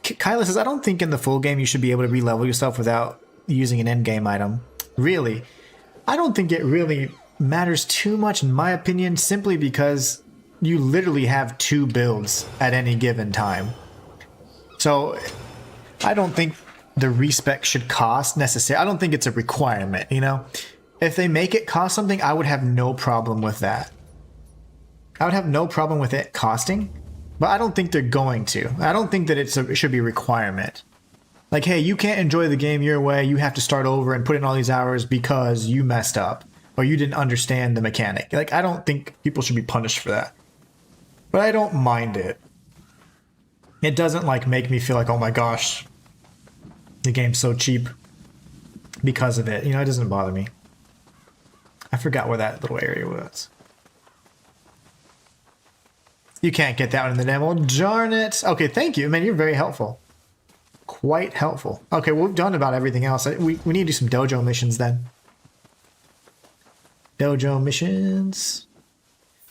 Kyla says, I don't think in the full game you should be able to re-level yourself without using an end-game item. Really? I don't think it really matters too much in my opinion, simply because you literally have 2 builds at any given time. So I don't think the respec should cost necessarily. I don't think it's a requirement, you know? If they make it cost something, I would have no problem with that. I would have no problem with it costing, but I don't think they're going to. I don't think that it should be a requirement. Like, hey, you can't enjoy the game your way. You have to start over and put in all these hours because you messed up or you didn't understand the mechanic. Like, I don't think people should be punished for that. But I don't mind it. It doesn't, like, make me feel like, oh my gosh, the game's so cheap because of it. You know, it doesn't bother me. I forgot where that little area was. You can't get that one in the demo. Darn it. Okay, thank you. Man, you're very helpful. Quite helpful. Okay, well, we've done about everything else. We need to do some dojo missions then. Dojo missions.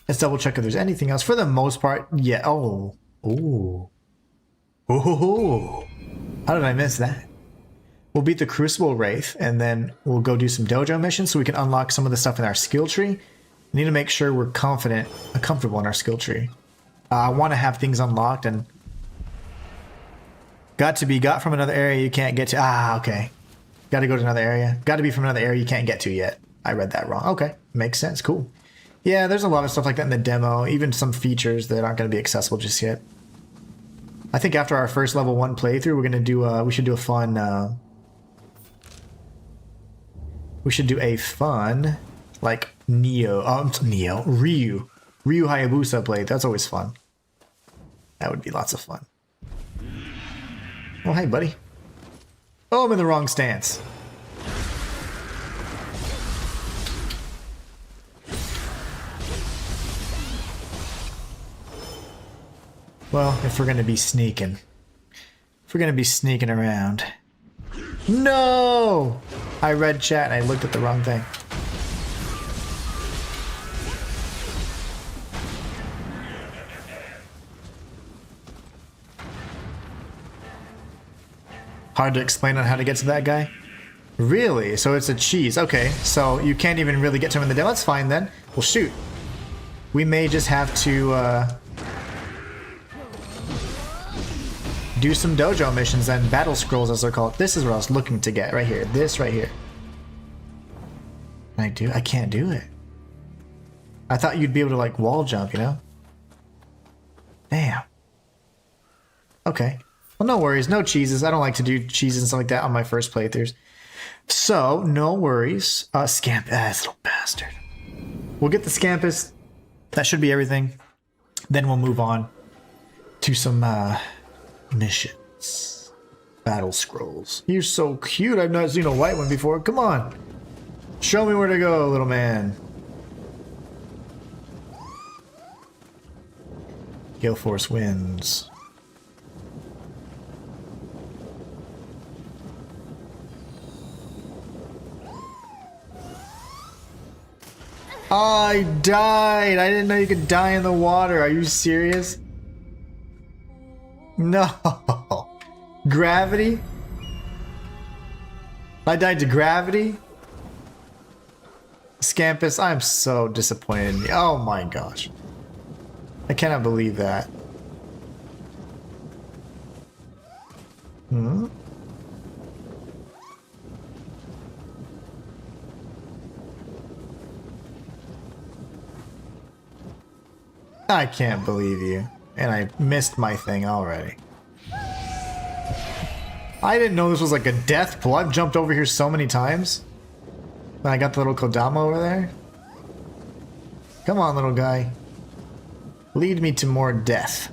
Let's double check if there's anything else. For the most part, yeah. Oh. Ooh. Ooh. How did I miss that? We'll beat the Crucible Wraith, and then we'll go do some dojo missions so we can unlock some of the stuff in our skill tree. We need to make sure we're comfortable in our skill tree. I want to have things unlocked and got to be got from another area you can't get to. Ah, okay. Got to go to another area. Got to be from another area you can't get to yet. I read that wrong. Okay, makes sense. Cool. Yeah, there's a lot of stuff like that in the demo. Even some features that aren't going to be accessible just yet. I think after our first level 1 playthrough, we're going to do. We should do a fun. We should do a fun, like Ryu Hayabusa play. That's always fun. That would be lots of fun. Oh, hey, buddy. Oh, I'm in the wrong stance. Well, if we're going to be sneaking. If we're going to be sneaking around. No! I read chat and I looked at the wrong thing. Hard to explain on how to get to that guy? Really? So it's a cheese. Okay, so you can't even really get to him in the demo. That's fine then. Well, shoot. We may just have to do some dojo missions and battle scrolls, as they're called. This is what I was looking to get right here. This right here. Can I do? I can't do it. I thought you'd be able to like wall jump, you know? Damn. Okay. Well, no worries. No cheeses. I don't like to do cheeses and stuff like that on my first playthroughs. So, no worries. Scamp. This little bastard. We'll get the Scampus. That should be everything. Then we'll move on to some missions. Battle scrolls. You're so cute. I've not seen a white one before. Come on. Show me where to go, little man. Gale Force wins. I died! I didn't know you could die in the water. Are you serious? No. Gravity? I died to gravity? Scampus, I'm so disappointed in you. Oh my gosh. I cannot believe that. Hmm? I can't believe you. And I missed my thing already. I didn't know this was like a death pool. I've jumped over here so many times. And I got the little Kodama over there. Come on, little guy. Lead me to more death.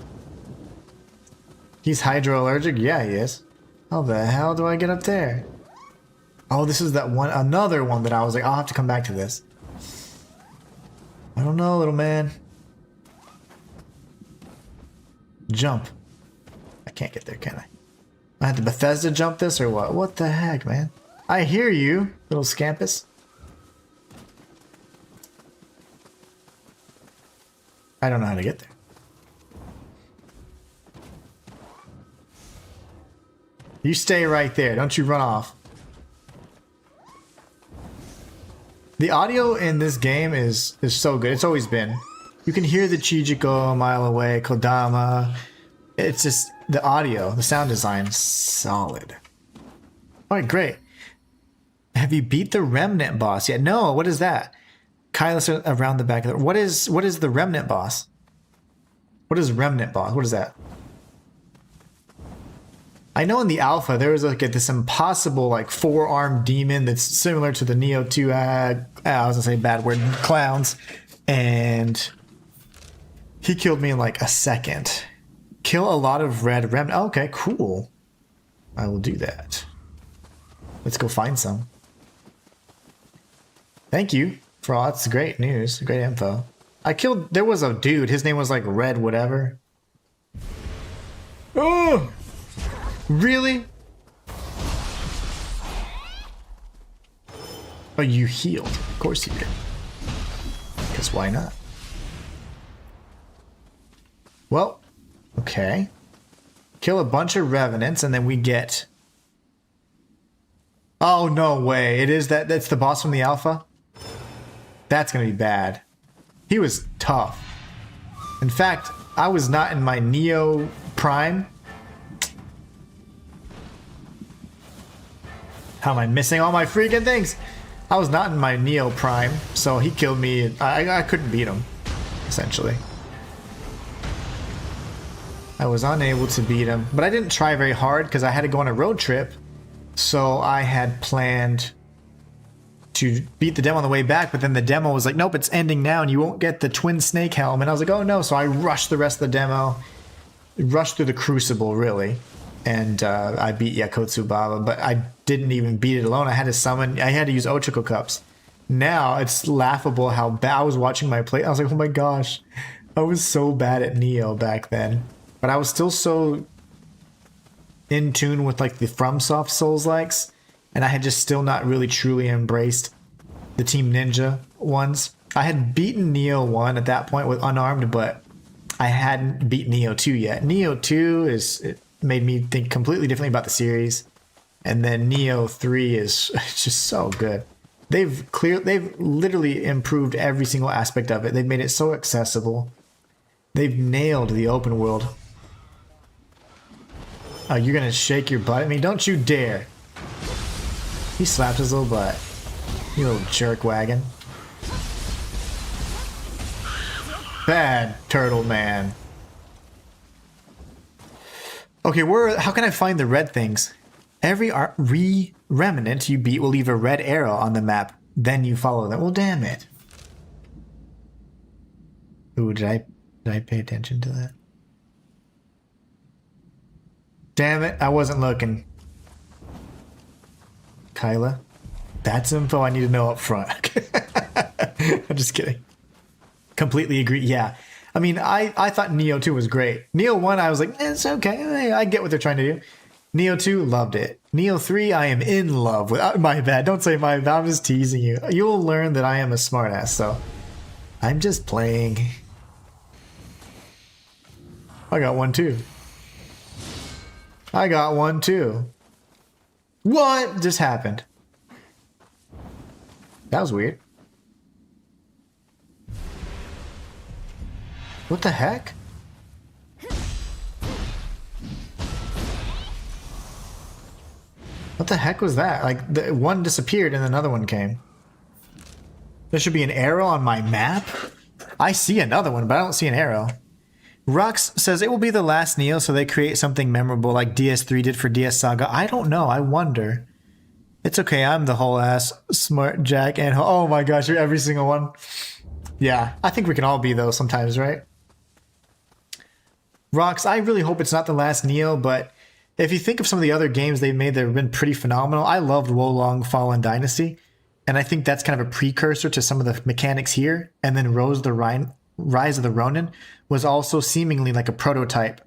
He's hydroallergic? Yeah, he is. How the hell do I get up there? Oh, this is that one, another one that I was like, I'll have to come back to this. I don't know, little man. Jump. I can't get there, can I? I have to Bethesda jump this or what? What the heck, man? I hear you, little scampus. I don't know how to get there. You stay right there. Don't you run off. The audio in this game is so good. It's always been. You can hear the Chijiko a mile away, Kodama. It's just the audio, the sound design, solid. All right, great. Have you beat the Remnant boss yet? No, what is that? Kyla's around the back of the... What is the Remnant boss? What is Remnant boss? What is that? I know in the alpha there was like this impossible like 4-armed demon that's similar to the Nioh 2. I was gonna say bad word, clowns, and he killed me in like a second. Kill a lot of red remnant. Oh, okay, cool. I will do that. Let's go find some. Thank you for all. That's great news, great info. I killed. There was a dude. His name was like Red whatever. Oh. Really? Oh, you healed. Of course you did. Because why not? Well, okay. Kill a bunch of revenants and then we get... Oh, no way. It is that. That's the boss from the alpha? That's going to be bad. He was tough. In fact, I was not in my Nioh Prime. How am I missing all my freaking things? I was not in my Nioh Prime, so he killed me. I couldn't beat him, essentially. I was unable to beat him, but I didn't try very hard because I had to go on a road trip. So I had planned to beat the demo on the way back, but then the demo was like, nope, it's ending now and you won't get the twin snake helm. And I was like, oh no. So I rushed the rest of the demo, rushed through the crucible really. And I beat Yakotsu Baba, but I didn't even beat it alone. I had to summon, I had to use Ochiko Cups. Now it's laughable how bad I was watching my play. I was like, oh my gosh, I was so bad at Nioh back then. But I was still so in tune with like the FromSoft Souls likes, and I had just still not really truly embraced the Team Ninja ones. I had beaten Nioh 1 at that point with Unarmed, but I hadn't beat Nioh 2 yet. Nioh 2 it made me think completely differently about the series, and then Nioh 3 is just so good. They've literally improved every single aspect of it. They've made it so accessible. They've nailed the open world. Oh, you're gonna shake your butt at me? Don't you dare. He slapped his little butt. You little jerk wagon. Bad turtle man. Okay, how can I find the red things? Every remnant you beat will leave a red arrow on the map. Then you follow them. Well, damn it. Ooh, did I pay attention to that? Damn it, I wasn't looking. Kyla? That's info I need to know up front. I'm just kidding. Completely agree. Yeah. I mean, I thought Nioh 2 was great. Nioh 1, I was like, it's okay. I get what they're trying to do. Nioh 2, loved it. Nioh 3, I am in love with. My bad. Don't say my bad. I'm just teasing you. You'll learn that I am a smartass, so I'm just playing. I got one too. I got one too. What just happened? That was weird. What the heck? What the heck was that? Like, the one disappeared and another one came. There should be an arrow on my map? I see another one, but I don't see an arrow. Rux says it will be the last Nioh, so they create something memorable like DS3 did for DS Saga. I don't know. I wonder. It's okay. I'm the whole ass smart Jack and oh my gosh, you're every single one. Yeah, I think we can all be though sometimes, right? Rux, I really hope it's not the last Nioh, but if you think of some of the other games they've made that have been pretty phenomenal, I loved Wolong Fallen Dynasty, and I think that's kind of a precursor to some of the mechanics here. And then Rise of the Ronin was also seemingly like a prototype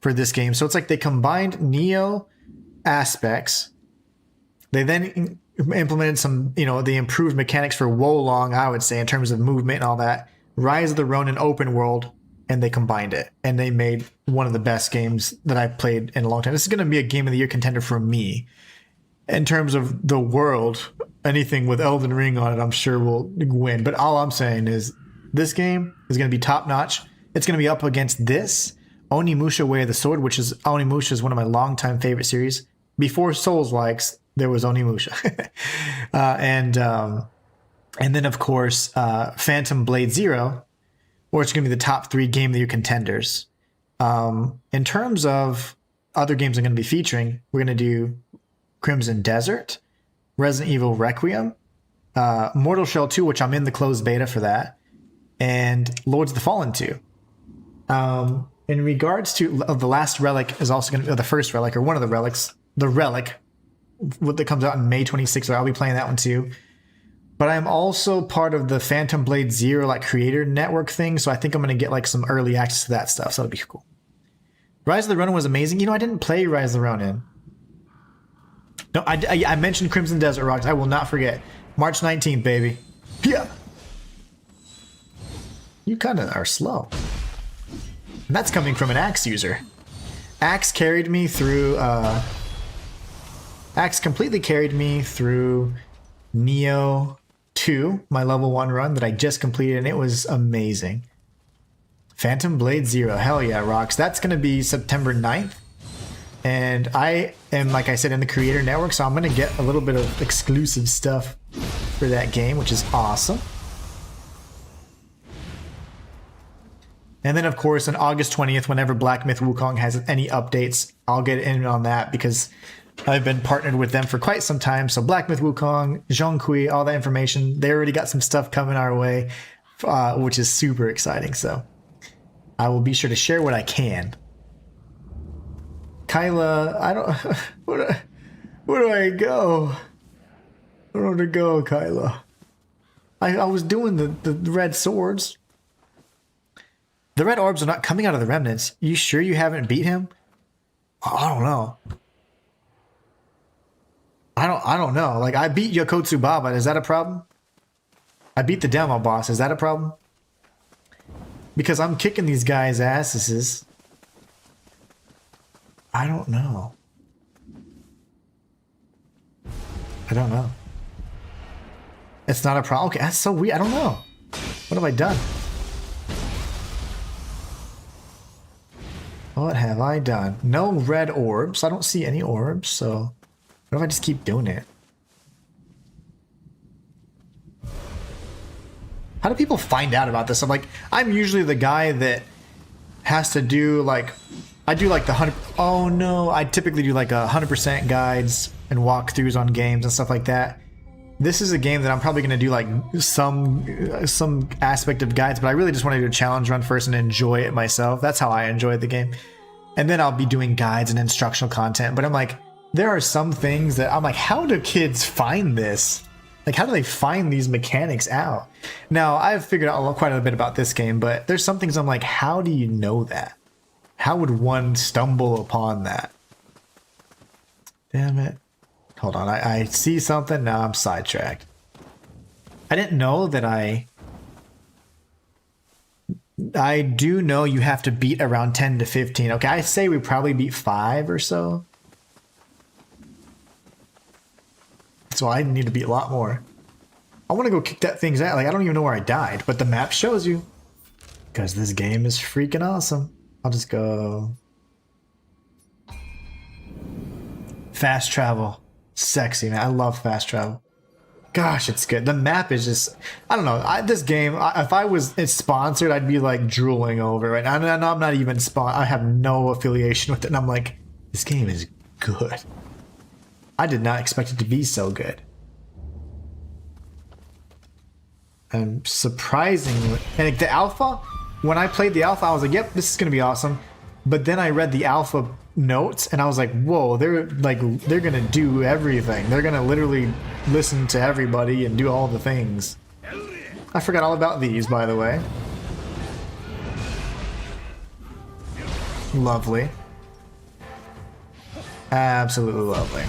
for this game. So it's like they combined Nioh aspects. They then implemented some, the improved mechanics for Wolong, I would say, in terms of movement and all that. Rise of the Ronin open world, and they combined it. And they made one of the best games that I've played in a long time. This is going to be a Game of the Year contender for me. In terms of the world, anything with Elden Ring on it, I'm sure will win. But all I'm saying is this game is going to be top notch. It's going to be up against this, Onimusha Way of the Sword, which is Onimusha is one of my longtime favorite series. Before Souls-likes, there was Onimusha. And then, of course, Phantom Blade Zero, or it's going to be the top 3 Game of the Year contenders. In terms of other games I'm going to be featuring, we're going to do Crimson Desert, Resident Evil Requiem, Mortal Shell 2, which I'm in the closed beta for that, and Lords of the Fallen 2. In regards to the last relic is also going to be the first relic, or one of the relics, the relic, what that comes out in May 26th, so I'll be playing that one too. But I'm also part of the Phantom Blade Zero creator network thing, so I think I'm going to get some early access to that stuff, so that'll be cool. Rise of the Ronin was amazing. I didn't play Rise of the Ronin. No, I mentioned Crimson Desert Rocks. I will not forget. March 19th, baby. Yeah. You kind of are slow. And that's coming from an Axe user. Axe carried me through... Axe completely carried me through Nioh 2, my level 1 run that I just completed, and it was amazing. Phantom Blade Zero. Hell yeah, rocks. That's going to be September 9th. And I am, like I said, in the creator network, so I'm going to get a little bit of exclusive stuff for that game, which is awesome. And then, of course, on August 20th, whenever Black Myth Wukong has any updates, I'll get in on that because I've been partnered with them for quite some time. So Black Myth Wukong, Zhongkui, all that information, they already got some stuff coming our way, which is super exciting. So I will be sure to share what I can. Kyla, I don't... Where do I go? I don't know where to go, Kyla. I was doing the red swords. The red orbs are not coming out of the remnants. You sure you haven't beat him? I don't know. I don't know. I beat Yokotsu Baba. Is that a problem? I beat the demo boss. Is that a problem? Because I'm kicking these guys' asses. I don't know. I don't know. It's not a problem. Okay, that's so weird. I don't know. What have I done? What have I done? No red orbs. I don't see any orbs, so what if I just keep doing it? How do people find out about this? I'm usually the guy that has to do I do the 100. Oh no, I typically do 100% guides and walkthroughs on games and stuff like that. This is a game that I'm probably going to do some aspect of guides, but I really just want to do a challenge run first and enjoy it myself. That's how I enjoy the game. And then I'll be doing guides and instructional content. But I'm there are some things that I'm how do kids find this? Like, how do they find these mechanics out? Now, I've figured out quite a bit about this game, but there's some things I'm like, how do you know that? How would one stumble upon that? Damn it. Hold on, I see something, now I'm sidetracked. I didn't know that I do know you have to beat around 10 to 15. Okay, I say we probably beat 5 or so. So I need to beat a lot more. I want to go kick that thing's ass. Like, I don't even know where I died, but the map shows you. Because this game is freaking awesome. I'll just go... Fast travel. Sexy, man. I love fast travel. Gosh, it's good. The map is just... I don't know. This game, if I was sponsored, I'd be like drooling over it. I'm not even I have no affiliation with it. And I'm like, this game is good. I did not expect it to be so good. And surprisingly, and the alpha, when I played the alpha, I was like, yep, this is going to be awesome. But then I read the alpha notes and I was like, whoa, they're going to do everything. They're going to literally listen to everybody and do all the things. I forgot all about these, by the way. Lovely. Absolutely lovely.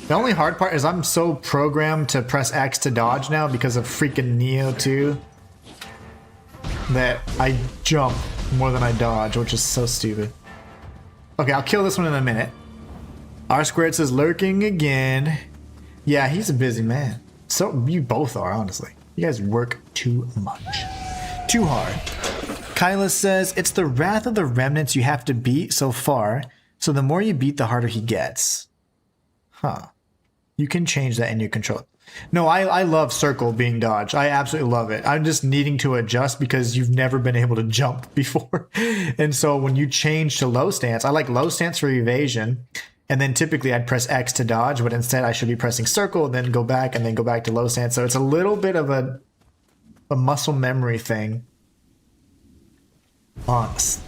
The only hard part is I'm so programmed to press X to dodge now because of freaking Nioh 2 that I jump more than I dodge, which is so stupid. Okay, I'll kill this one in a minute. R squared says lurking again. Yeah, he's a busy man. So you both are, honestly. You guys work too much. Too hard. Kyla says it's the Wrath of the Remnants you have to beat so far, so the more you beat, the harder he gets. Huh. You can change that in your control. No, I love circle being dodged. I absolutely love it. I'm just needing to adjust because you've never been able to jump before. And so when you change to low stance, I like low stance for evasion. And then typically I'd press X to dodge, but instead I should be pressing circle, then go back and then go back to low stance. So it's a little bit of a muscle memory thing. Honest.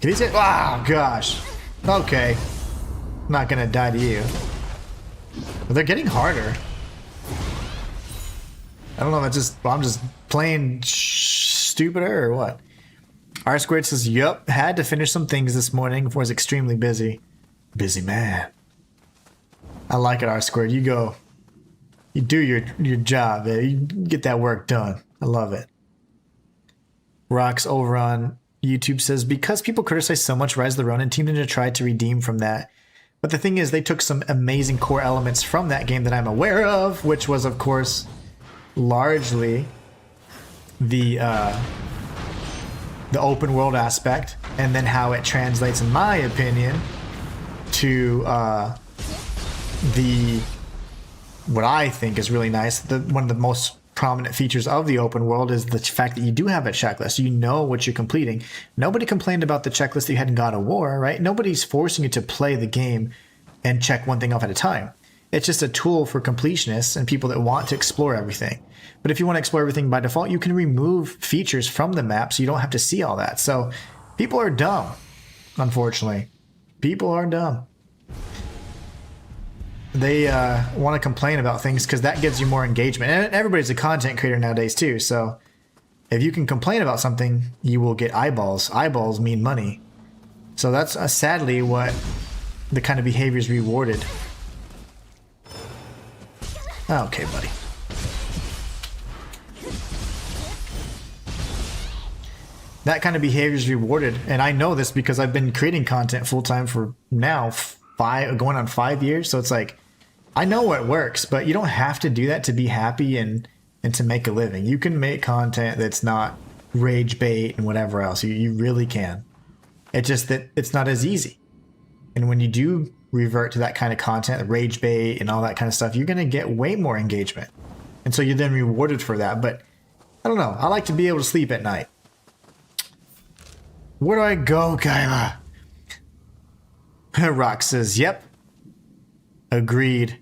Can these get... Oh, gosh. Okay. I'm not gonna die to you. But they're getting harder. I don't know if it's just... I'm just playing stupider or what. R squared says, yup, had to finish some things this morning. Was extremely busy. Busy man. I like it, R squared. You go. You do your job. You get that work done. I love it. Rocks over on YouTube says, because people criticize so much Rise of the Ronin, Team Ninja tried to redeem from that. But the thing is, they took some amazing core elements from that game that I'm aware of, which was, of course, largely the open world aspect, and then how it translates, in my opinion, to what I think is really nice. One of the most prominent features of the open world is the fact that you do have a checklist. You know what you're completing. Nobody complained about the checklist that you had in God of War, right? Nobody's forcing you to play the game and check one thing off at a time. It's just a tool for completionists and people that want to explore everything. But if you want to explore everything by default, you can remove features from the map so you don't have to see all that. So people are dumb, unfortunately. People are dumb. They want to complain about things because that gives you more engagement. And everybody's a content creator nowadays too. So if you can complain about something, you will get eyeballs. Eyeballs mean money. So that's sadly what the kind of behavior is rewarded. Okay, buddy. That kind of behavior is rewarded. And I know this because I've been creating content full-time for now going on 5 years. So it's like, I know what works, but you don't have to do that to be happy and to make a living. You can make content that's not rage bait and whatever else. You really can. It's just that it's not as easy. And when you do revert to that kind of content, rage bait and all that kind of stuff, you're going to get way more engagement. And so you're then rewarded for that. But I don't know. I like to be able to sleep at night. Where do I go, Kyla? Rock says, yep. Agreed.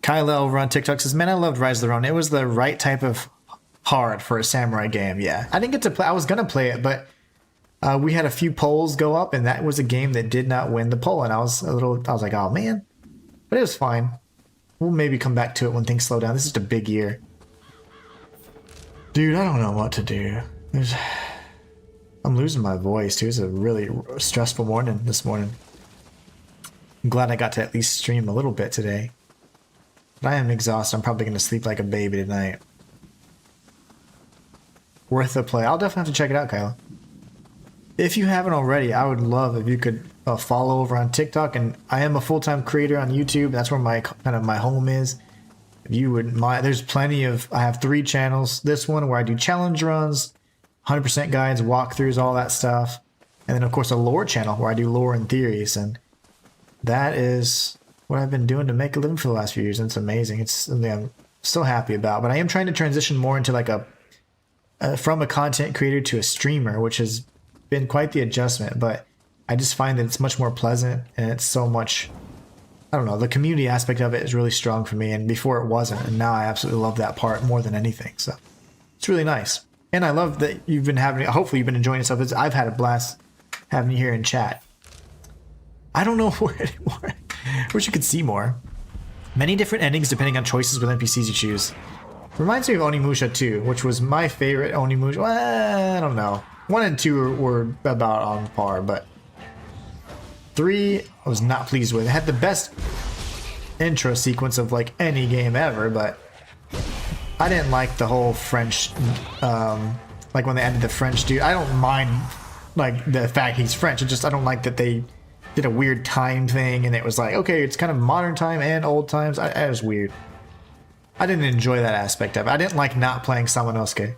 Kyla over on TikTok says, man, I loved Rise of the Ronin. It was the right type of hard for a samurai game. Yeah. I didn't get to play. I was going to play it, but We had a few polls go up, and that was a game that did not win the poll, and I was like, oh man, but it was fine. We'll maybe come back to it when things slow down. This is just a big year. Dude, I don't know what to do. I'm losing my voice too. It's a really stressful morning this morning. I'm glad I got to at least stream a little bit today. But I am exhausted. I'm probably going to sleep like a baby tonight. Worth the play. I'll definitely have to check it out, Kyla. If you haven't already, I would love if you could follow over on TikTok. And I am a full-time creator on YouTube. That's where my kind of my home is. If you would mind, there's plenty of, I have 3 channels. This one where I do challenge runs, 100% guides, walkthroughs, all that stuff. And then of course a lore channel where I do lore and theories. And that is what I've been doing to make a living for the last few years. And it's amazing. It's something I'm so happy about. But I am trying to transition more into like from a content creator to a streamer, which has been quite the adjustment. But I just find that it's much more pleasant and it's so much, I don't know, the community aspect of it is really strong for me. And before it wasn't. And now I absolutely love that part more than anything. So it's really nice. And I love that you've been having, hopefully you've been enjoying yourself. I've had a blast having you here in chat. I don't know where anymore. Wish you could see more. Many different endings depending on choices with NPCs you choose. Reminds me of Onimusha 2, which was my favorite Onimusha. Well, I don't know. 1 and 2 were about on par, but 3 I was not pleased with. It had the best intro sequence of like any game ever, but I didn't like the whole French, like when they added the French dude. I don't mind like the fact he's French. It just, I don't like that they did a weird time thing and it was like, okay, it's kind of modern time and old times. It was weird. I didn't enjoy that aspect of it. I didn't like not playing Samanosuke.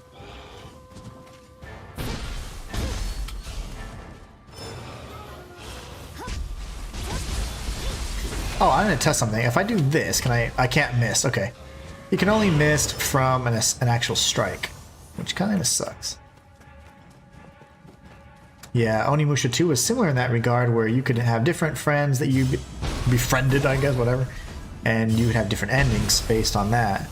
Oh, I'm gonna test something. If I do this, can I can't miss. Okay. You can only miss from an actual strike, which kind of sucks. Yeah, Onimusha 2 was similar in that regard, where you could have different friends that you befriended, I guess, whatever, and you would have different endings based on that.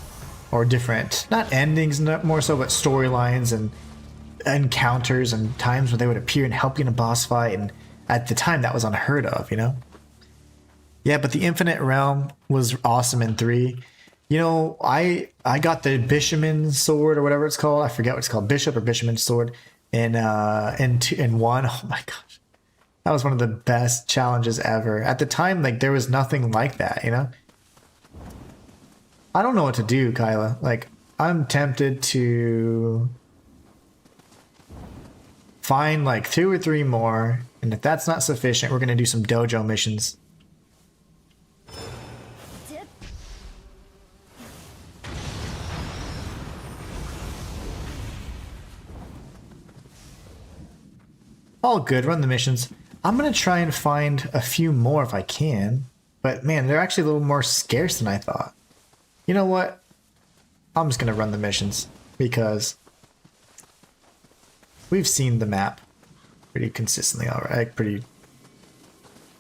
Or different, not endings more so, but storylines and encounters and times where they would appear and help you in a boss fight, and at the time that was unheard of, you know? Yeah, but the Infinite Realm was awesome in 3. You know, I got the Bishaman sword or whatever it's called. I forget what it's called, Bishop or Bishaman sword in 1. Oh my gosh. That was one of the best challenges ever. At the time, like there was nothing like that, you know? I don't know what to do, Kyla. Like, I'm tempted to find like 2 or 3 more, and if that's not sufficient, we're gonna do some dojo missions. All good, run the missions. I'm gonna try and find a few more if I can, but man, they're actually a little more scarce than I thought. You know what? I'm just gonna run the missions because we've seen the map pretty consistently, alright, pretty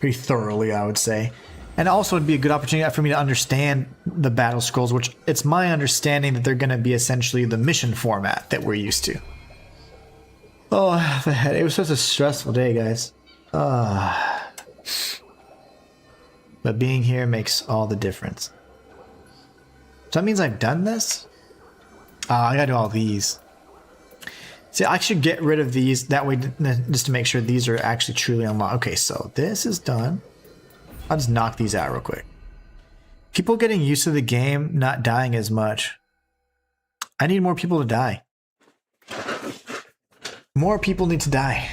thoroughly, I would say. And also it'd be a good opportunity for me to understand the battle scrolls, which it's my understanding that they're gonna be essentially the mission format that we're used to. Oh, the head. It was such a stressful day, guys. But being here makes all the difference. So that means I've done this? I gotta do all these. See, I should get rid of these. That way, just to make sure these are actually truly unlocked. Okay, so this is done. I'll just knock these out real quick. People getting used to the game, not dying as much. I need more people to die. More people need to die.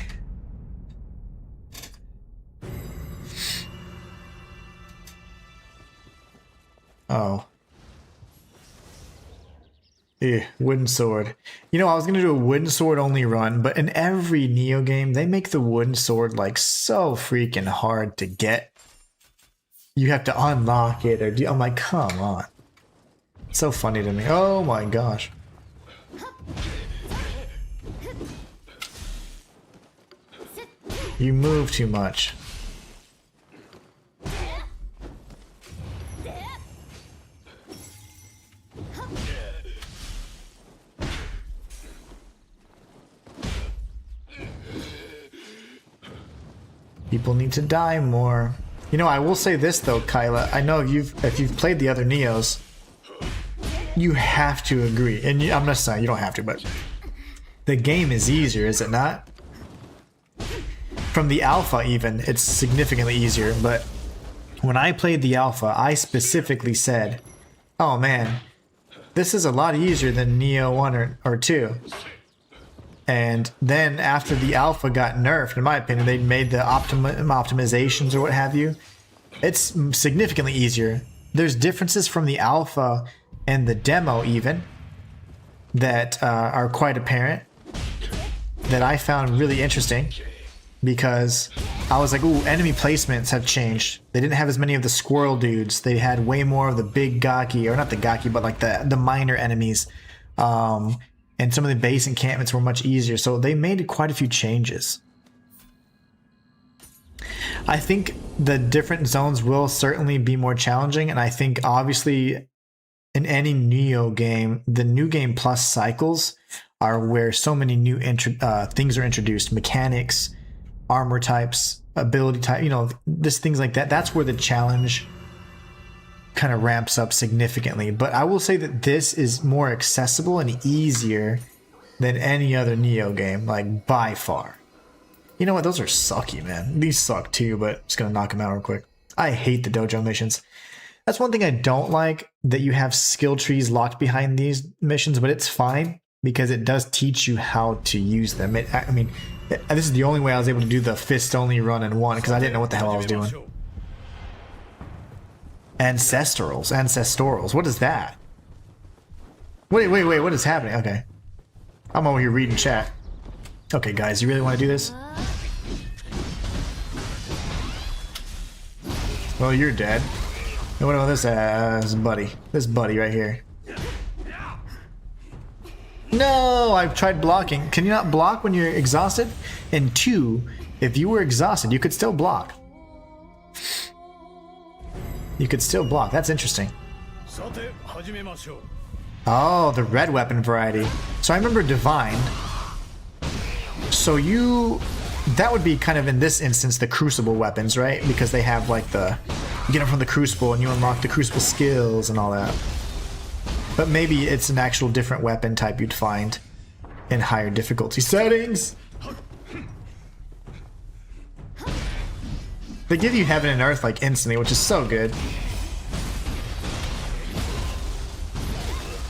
Oh. Yeah, wooden sword. You know, I was gonna do a wooden sword only run, but in every Nioh game, they make the wooden sword like so freaking hard to get. You have to unlock it or do. I'm like, come on. It's so funny to me. Oh my gosh. You move too much. People need to die more. You know, I will say this though, Kyla. I know if you've played the other Neos, you have to agree. And I'm not saying you don't have to, but the game is easier, is it not? From the alpha even, it's significantly easier. But when I played the alpha, I specifically said, oh man, this is a lot easier than Nioh 1 or 2. And then after the alpha got nerfed, in my opinion, they made the optimizations or what have you. It's significantly easier. There's differences from the alpha and the demo even that are quite apparent that I found really interesting, because I was like, ooh, enemy placements have changed. They didn't have as many of the squirrel dudes. They had way more of the big gaki, or not the gaki, but like the minor enemies. And some of the base encampments were much easier. So they made quite a few changes. I think the different zones will certainly be more challenging. And I think obviously in any Nioh game, the new game plus cycles are where so many new things are introduced. Mechanics, armor types, ability type, you know, just things like that. That's where the challenge kind of ramps up significantly. But I will say that this is more accessible and easier than any other Nioh game, like by far. You know what? Those are sucky, man. These suck too, but just gonna knock them out real quick. I hate the dojo missions. That's one thing I don't like, that you have skill trees locked behind these missions, but it's fine because it does teach you how to use them. I mean, this is the only way I was able to do the fist only run in one, because I didn't know what the hell I was doing. Ancestrals. What is that? Wait, what is happening? Okay. I'm over here reading chat. Okay, guys, you really want to do this? Well, you're dead. And what about this buddy? This buddy right here. No, I've tried blocking. Can you not block when you're exhausted? And 2, if you were exhausted, you could still block. You could still block. That's interesting. Oh, the red weapon variety. So I remember Divine. So that would be kind of in this instance the Crucible weapons, right? Because they have like you get them from the Crucible and you unlock the Crucible skills and all that. But maybe it's an actual different weapon type you'd find in higher difficulty settings. They give you heaven and earth like instantly, which is so good.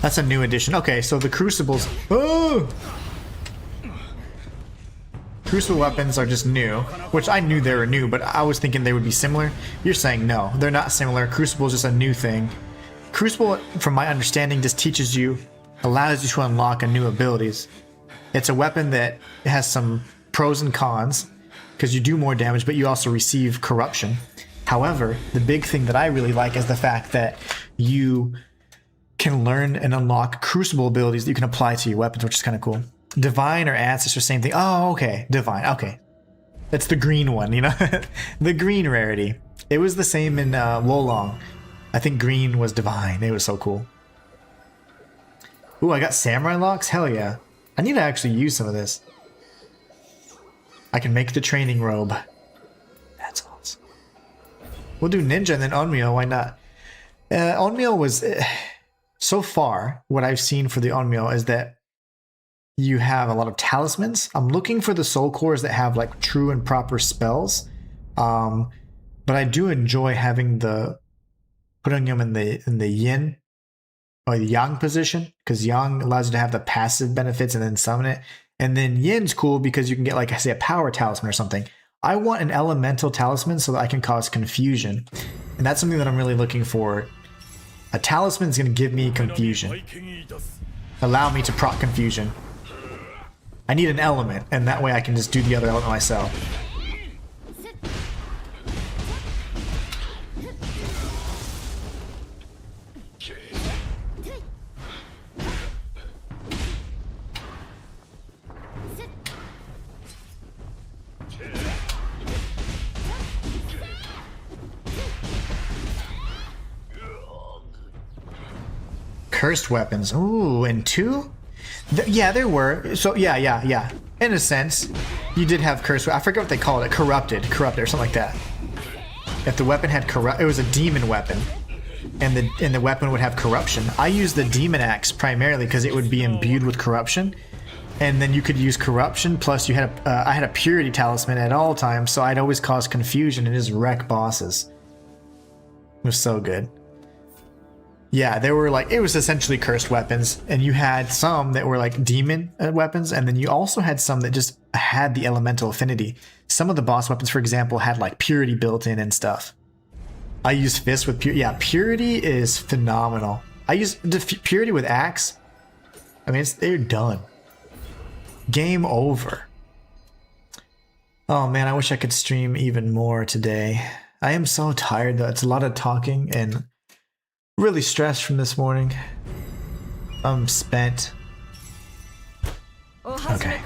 That's a new addition. Okay, so the crucibles. Oh! Crucible weapons are just new, which I knew they were new, but I was thinking they would be similar. You're saying no, they're not similar. Crucible is just a new thing. Crucible, from my understanding, just teaches you, allows you to unlock a new abilities. It's a weapon that has some pros and cons, because you do more damage, but you also receive corruption. However, the big thing that I really like is the fact that you can learn and unlock crucible abilities that you can apply to your weapons, which is kind of cool. Divine or Ancestor, same thing. Oh, okay. Divine. Okay. That's the green one, you know? The green rarity. It was the same in Wolong. I think green was Divine. It was so cool. Ooh, I got Samurai locks? Hell yeah. I need to actually use some of this. I can make the training robe. That's awesome. We'll do Ninja and then Onmyo. Why not? Onmyo was... so far, what I've seen for the Onmyo is that you have a lot of talismans. I'm looking for the soul cores that have like true and proper spells. But I do enjoy having putting them in the yin or the yang position, because yang allows you to have the passive benefits and then summon it. And then yin's cool because you can get, like I say, a power talisman or something. I want an elemental talisman so that I can cause confusion. And that's something that I'm really looking for. A talisman is going to give me confusion. Allow me to proc confusion. I need an element, and that way I can just do the other element myself. Cursed weapons. Ooh, and 2? Yeah, there were. So, yeah. In a sense, You did have curse. I forget what they called it. Corrupted or something like that. If the weapon had it was a demon weapon, and the weapon would have corruption. I used the demon axe primarily because it would be imbued with corruption, and then you could use corruption. Plus, you had I had a purity talisman at all times, so I'd always cause confusion and just wreck bosses. It was so good. Yeah, they were like, it was essentially cursed weapons, and you had some that were like demon weapons, and then you also had some that just had the elemental affinity. Some of the boss weapons, for example, had like purity built in and stuff. I use fist with purity. Yeah, purity is phenomenal. I use purity with axe. I mean, they're done. Game over. Oh man, I wish I could stream even more today. I am so tired though. It's a lot of talking and really stressed from this morning. I'm spent. Okay.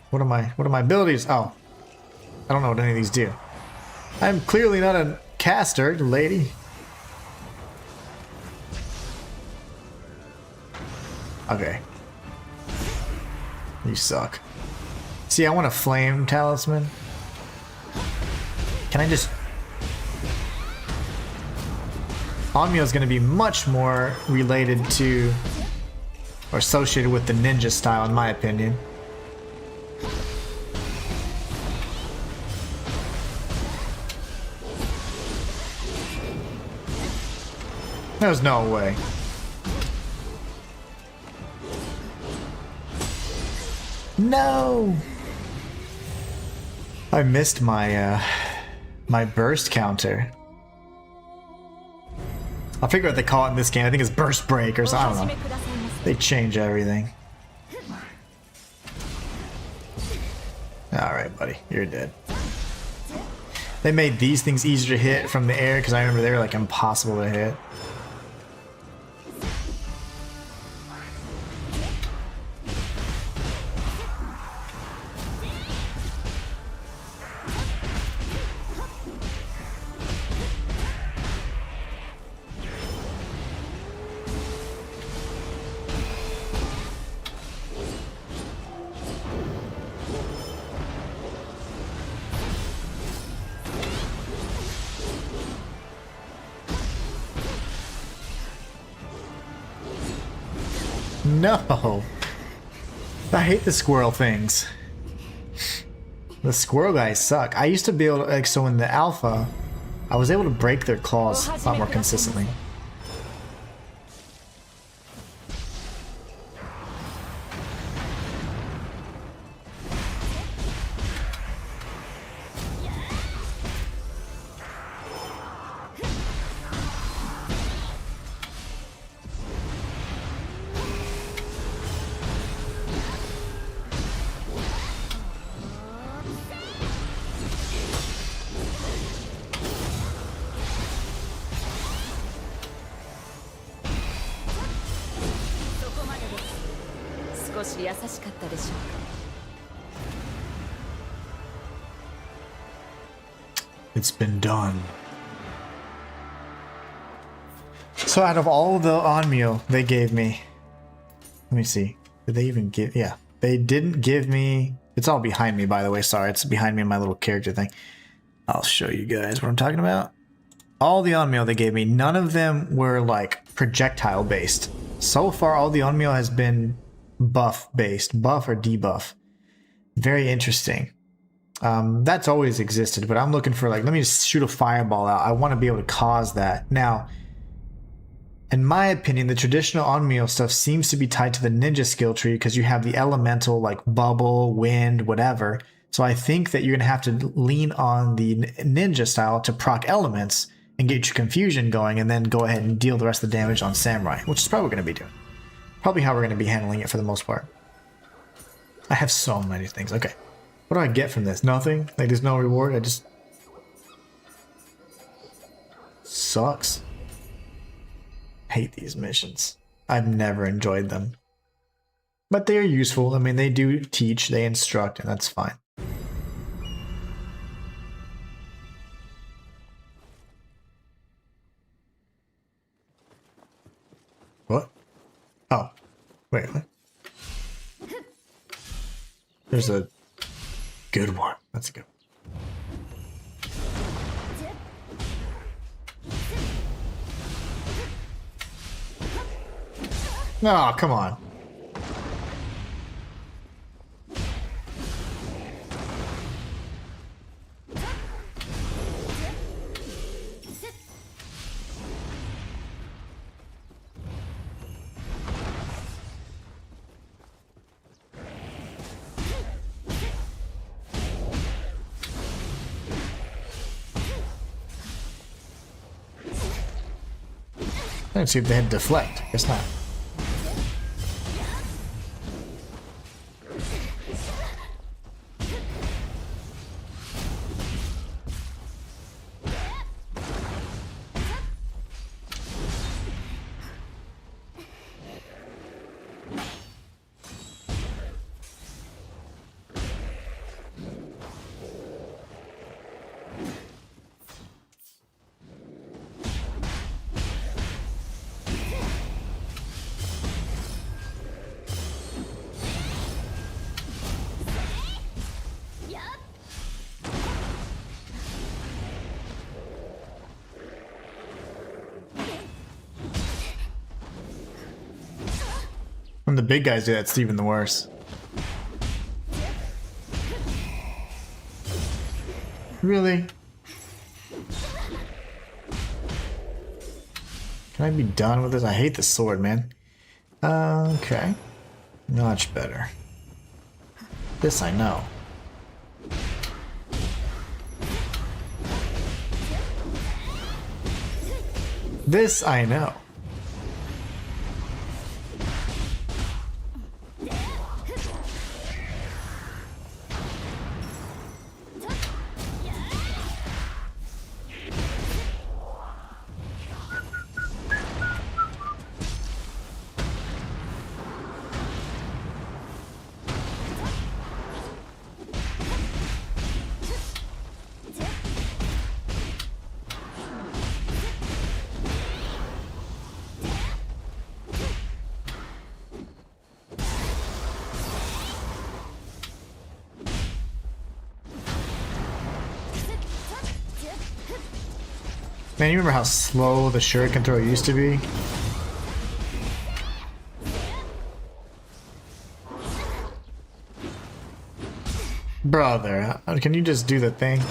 What are my abilities? Oh. I don't know what any of these do. I'm clearly not a caster, lady. Okay. You suck. See, I want a flame talisman. Can I just... Onmyo is going to be much more related to or associated with the ninja style, in my opinion. There's no way. No! I missed my my burst counter. I'll figure out what they call it in this game. I think it's burst break or something. I don't know. They change everything. Alright, buddy. You're dead. They made these things easier to hit from the air because I remember they were like impossible to hit. No! I hate the squirrel things. The squirrel guys suck. I used to be able to, like, so in the alpha, I was able to break their claws a lot more consistently. It's been done. So out of all the Onmyo they gave me, let me see. Did they even give? Yeah, they didn't give me. It's all behind me, by the way. Sorry, it's behind me in my little character thing. I'll show you guys what I'm talking about. All the Onmyo they gave me, none of them were like projectile based. So far, all the Onmyo has been buff based, buff or debuff. Very interesting. That's always existed, but I'm looking for, like, let me just shoot a fireball out. I want to be able to cause that. Now, in my opinion, the traditional Onmyo stuff seems to be tied to the ninja skill tree because you have the elemental, like bubble, wind, whatever. So I think that you're going to have to lean on the ninja style to proc elements and get your confusion going, and then go ahead and deal the rest of the damage on samurai, which is probably going to be doing. Probably how we're going to be handling it for the most part. I have so many things. Okay. What do I get from this? Nothing? Like, there's no reward? I just... Sucks. Hate these missions. I've never enjoyed them. But they are useful. I mean, they do teach, they instruct, and that's fine. What? Oh. Wait, what? There's a good one. That's a good one. Oh, come on. Let's see if they had deflect. Guess not. When the big guys do that, it's even the worse. Really? Can I be done with this? I hate the sword, man. Okay. Much better. This I know. This I know. Man, you remember how slow the shuriken throw used to be? Brother, can you just do the thing?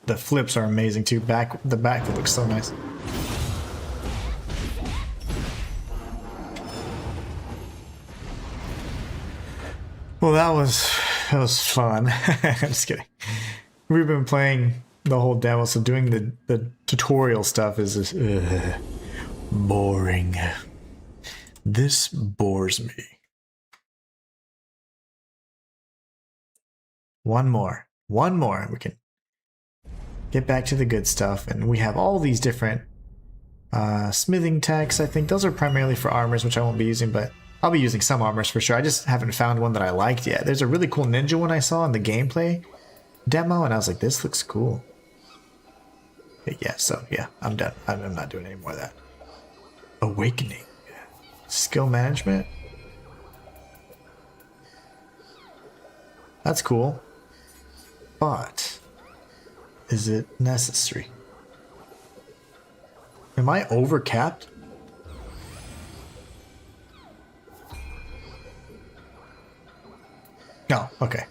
The flips are amazing too. The back flip looks so nice. Well, that was fun. I'm just kidding. We've been playing the whole demo, so doing the tutorial stuff is just, boring. This bores me. One more. We can get back to the good stuff, and we have all these different smithing techs. I think those are primarily for armors, which I won't be using, but I'll be using some armors for sure. I just haven't found one that I liked yet. There's a really cool ninja one I saw in the gameplay demo, and I was like, this looks cool. But yeah, I'm done. I'm not doing any more of that. Awakening. Skill management. That's cool. But is it necessary? Am I overcapped? No, okay.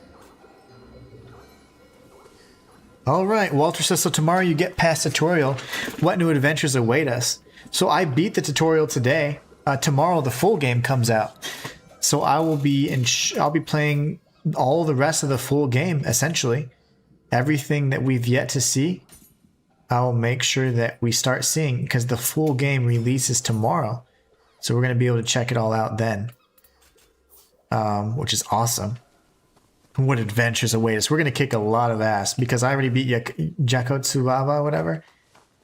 Alright, Walter says, so tomorrow you get past tutorial. What new adventures await us? So I beat the tutorial today. Tomorrow the full game comes out. So I will be I'll be playing all the rest of the full game, essentially. Everything that we've yet to see, I'll make sure that we start seeing, because the full game releases tomorrow. So we're going to be able to check it all out then. Which is awesome. What adventures await us. We're going to kick a lot of ass, because I already beat Jakotsuwawa, whatever.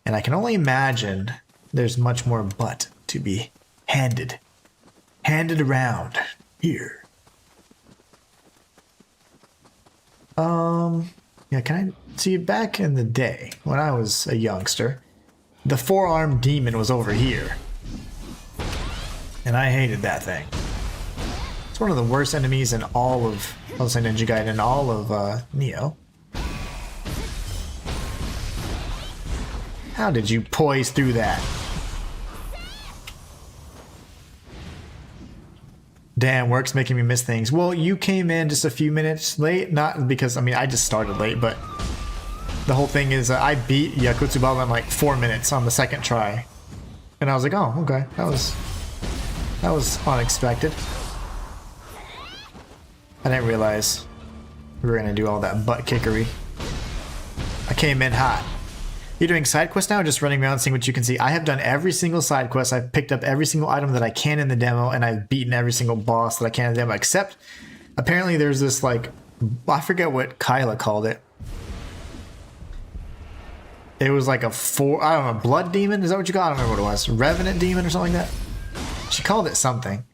And I can only imagine there's much more butt to be handed around here. Yeah, can I see back in the day when I was a youngster, the four-armed demon was over here. And I hated that thing. It's one of the worst enemies in all of, I'll say Ninja Gaiden, in all of Nioh. How did you poise through that? Damn, work's making me miss things. Well, you came in just a few minutes late, not because, I mean, I just started late, but the whole thing is I beat Yakutsubaba in like 4 minutes on the second try. And I was like, oh, okay, that was unexpected. I didn't realize we were gonna do all that butt kickery. I came in hot. You're doing side quests now or just running around seeing what you can see? I have done every single side quest. I've picked up every single item that I can in the demo, and I've beaten every single boss that I can in the demo, except apparently there's this, like, I forget what Kyla called it. It was like a I don't know, blood demon? Is that what you call it? I don't remember what it was. Revenant demon or something like that? She called it something.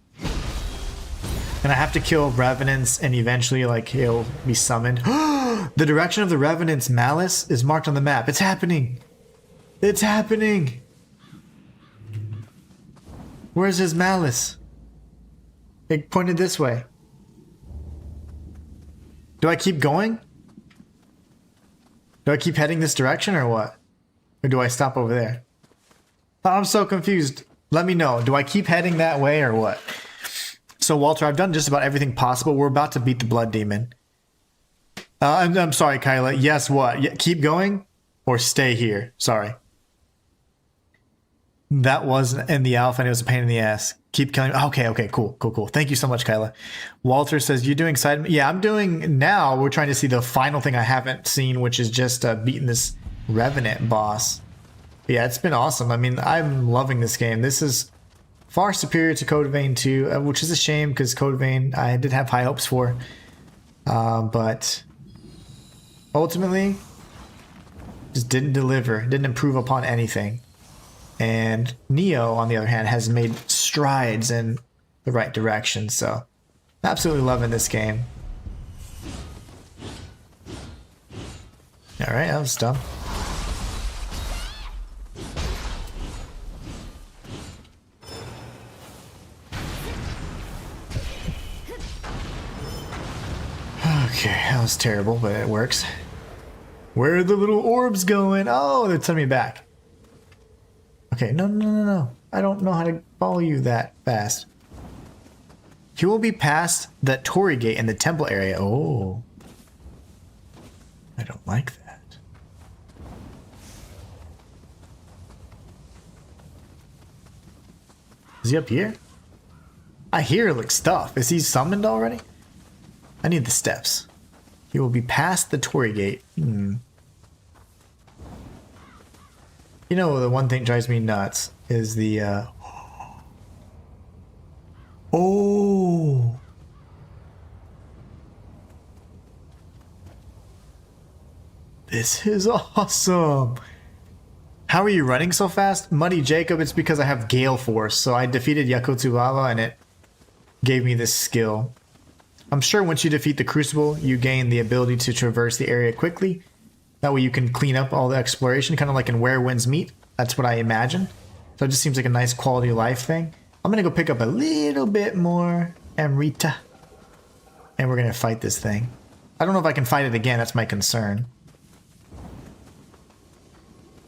And I have to kill revenants and eventually, like, he'll be summoned. The direction of the revenant's malice is marked on the map. It's happening. It's happening. Where's his malice? It pointed this way. Do I keep going? Do I keep heading this direction or what? Or do I stop over there? I'm so confused. Let me know. Do I keep heading that way or what? So, Walter, I've done just about everything possible. We're about to beat the blood demon. I'm sorry, Kyla. Yes, what? Keep going or stay here? Sorry. That wasn't in the alpha and it was a pain in the ass. Keep killing. Okay, cool. Thank you so much, Kyla. Walter says, you doing side? Yeah, I'm doing now. We're trying to see the final thing I haven't seen, which is just beating this Revenant boss. But yeah, it's been awesome. I mean, I'm loving this game. This is far superior to Code Vein 2, which is a shame because Code Vein I did have high hopes for. But ultimately, just didn't deliver, didn't improve upon anything. And Nioh, on the other hand, has made strides in the right direction. So, absolutely loving this game. Alright, that was dumb. Okay, that was terrible, but it works. Where are the little orbs going? Oh, they're sending me back. Okay, no. I don't know how to follow you that fast. You will be past that Torii gate in the temple area. Oh. I don't like that. Is he up here? I hear like stuff. Is he summoned already? I need the steps. He will be past the Torii gate. You know, the one thing that drives me nuts is the, Oh! This is awesome! How are you running so fast? Muddy Jacob, it's because I have Gale Force, so I defeated Yakutsubaba and it gave me this skill. I'm sure once you defeat the Crucible, you gain the ability to traverse the area quickly. That way you can clean up all the exploration, kind of like in Where Winds Meet. That's what I imagine. So it just seems like a nice quality of life thing. I'm going to go pick up a little bit more Amrita. And we're going to fight this thing. I don't know if I can fight it again, that's my concern.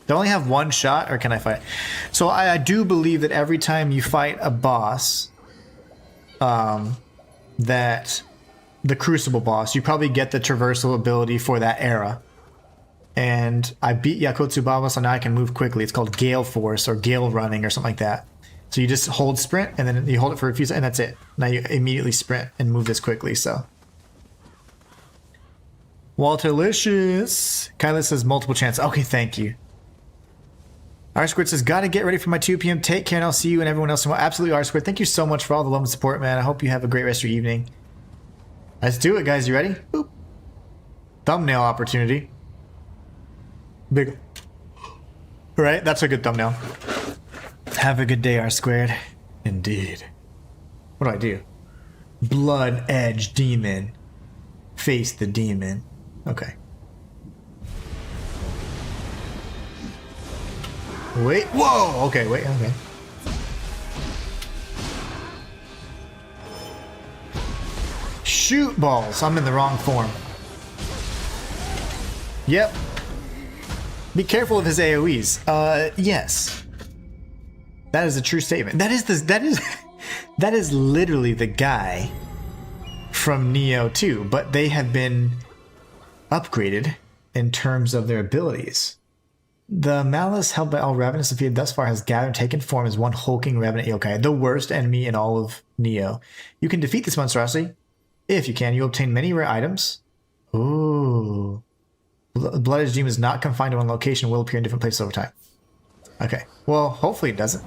Do I only have one shot, or can I fight? So I do believe that every time you fight a boss, that the Crucible boss, you probably get the traversal ability for that era. And I beat Yakutsubaba, so now I can move quickly. It's called Gale Force or Gale Running or something like that. So you just hold sprint, and then you hold it for a few seconds, and that's it. Now you immediately sprint and move this quickly, so. Walterlicious. Kyla says multiple chances. Okay, thank you. R-Squared says, gotta get ready for my 2 p.m. Take care, and I'll see you and everyone else tomorrow. Absolutely, R-Squared. Thank you so much for all the love and support, man. I hope you have a great rest of your evening. Let's do it, guys. You ready? Boop. Thumbnail opportunity. Big. Right? That's a good thumbnail. Have a good day, R-Squared. Indeed. What do I do? Blood Edge Demon. Face the demon. Okay. Wait, whoa, okay, wait, okay. Shoot balls, I'm in the wrong form. Yep. Be careful of his AoEs. Yes. That is a true statement. That is literally the guy from Nioh 2, but they have been upgraded in terms of their abilities. The malice held by all revenants defeated thus far has gathered and taken form as one hulking revenant yokai, the worst enemy in all of Nioh. You can defeat this monstrosity. If you can, you obtain many rare items. Ooh. Blooded Demon is not confined to one location, will appear in different places over time. Okay. Well, hopefully it doesn't.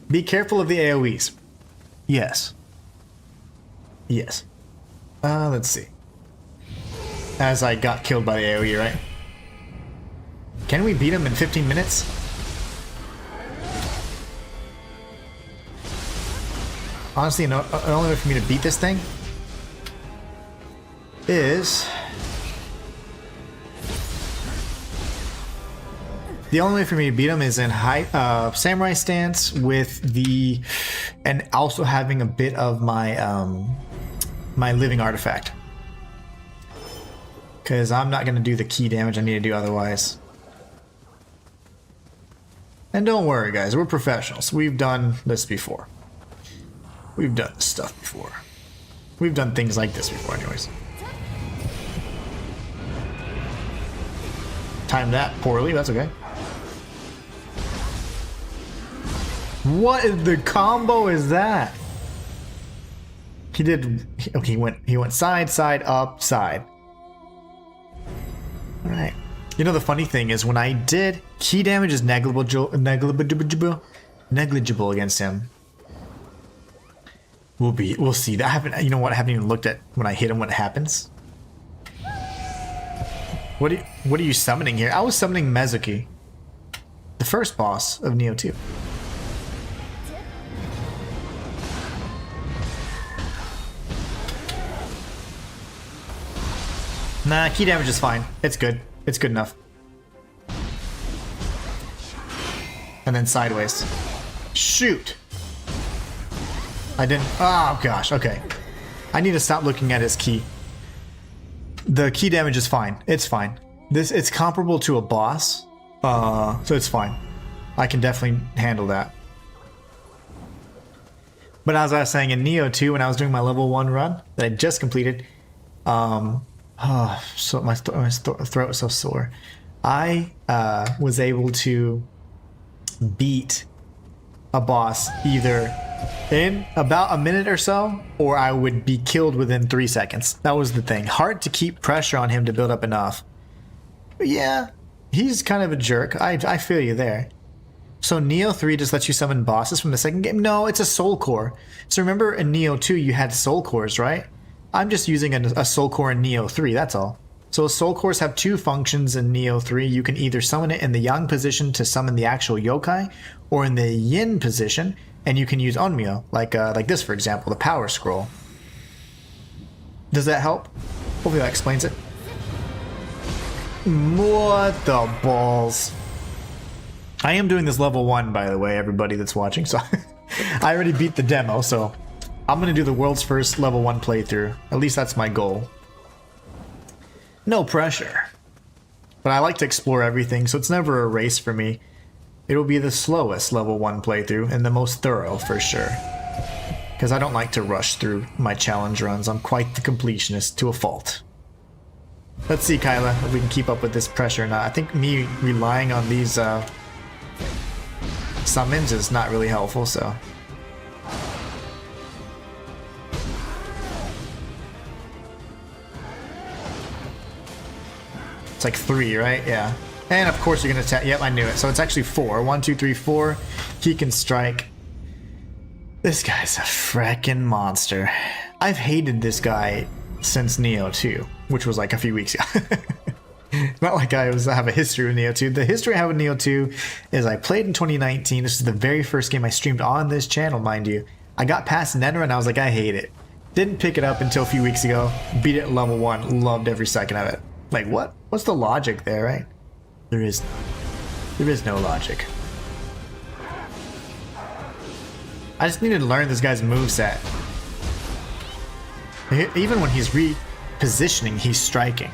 Be careful of the AoEs. Yes. Yes. Let's see. As I got killed by the AoE, right? Can we beat him in 15 minutes? Honestly, the only way for me to beat this thing is... The only way for me to beat him is in high samurai stance with the... and also having a bit of my my living artifact. Because I'm not going to do the key damage I need to do otherwise. And don't worry guys, we're professionals. We've done this before. We've done this stuff before. We've done things like this before anyways. Timed that poorly, that's okay. What is the combo is that? He did, okay, he went side, side, up, side. Alright. You know the funny thing is when I did, key damage is negligible against him. We'll see. That happened. You know what? I haven't even looked at when I hit him what happens. What are you summoning here? I was summoning Mezuki, the first boss of Nioh 2. Nah, key damage is fine. It's good. It's good enough. And then sideways. Shoot! I didn't... Oh, gosh. Okay. I need to stop looking at his key. The key damage is fine. It's fine. It's comparable to a boss. So it's fine. I can definitely handle that. But as I was saying, in Nioh 2, when I was doing my level 1 run that I just completed... so my throat was so sore. I was able to beat a boss either in about a minute or so, or I would be killed within 3 seconds. That was the thing. Hard to keep pressure on him to build up enough. But yeah, he's kind of a jerk. I feel you there. So Nioh 3 just lets you summon bosses from the second game? No, it's a soul core. So remember in Nioh 2 you had soul cores, right? I'm just using a soul core in Nioh 3, that's all. So soul cores have two functions in Nioh 3. You can either summon it in the yang position to summon the actual yokai, or in the yin position, and you can use onmyo, like this for example, the power scroll. Does that help? Hopefully that explains it. What the balls? I am doing this level 1, by the way, everybody that's watching, so I already beat the demo, so I'm gonna do the world's first level 1 playthrough. At least that's my goal. No pressure. But I like to explore everything, so it's never a race for me. It'll be the slowest level 1 playthrough and the most thorough for sure. Because I don't like to rush through my challenge runs. I'm quite the completionist to a fault. Let's see, Kyla, if we can keep up with this pressure or not. I think me relying on these summons is not really helpful, so... It's like 3, right? Yeah. And of course you're gonna attack. Yep, I knew it. So it's actually 4. 1, 2, 3, 4. He can strike. This guy's a frickin' monster. I've hated this guy since Nioh 2, which was like a few weeks ago. Not like I have a history with Nioh 2. The history I have with Nioh 2 is I played in 2019. This is the very first game I streamed on this channel, mind you. I got past Nether and I was like, I hate it. Didn't pick it up until a few weeks ago. Beat it at level 1. Loved every second of it. Like, what? What's the logic there, right? There is no logic. I just need to learn this guy's moveset. Even when he's repositioning, he's striking.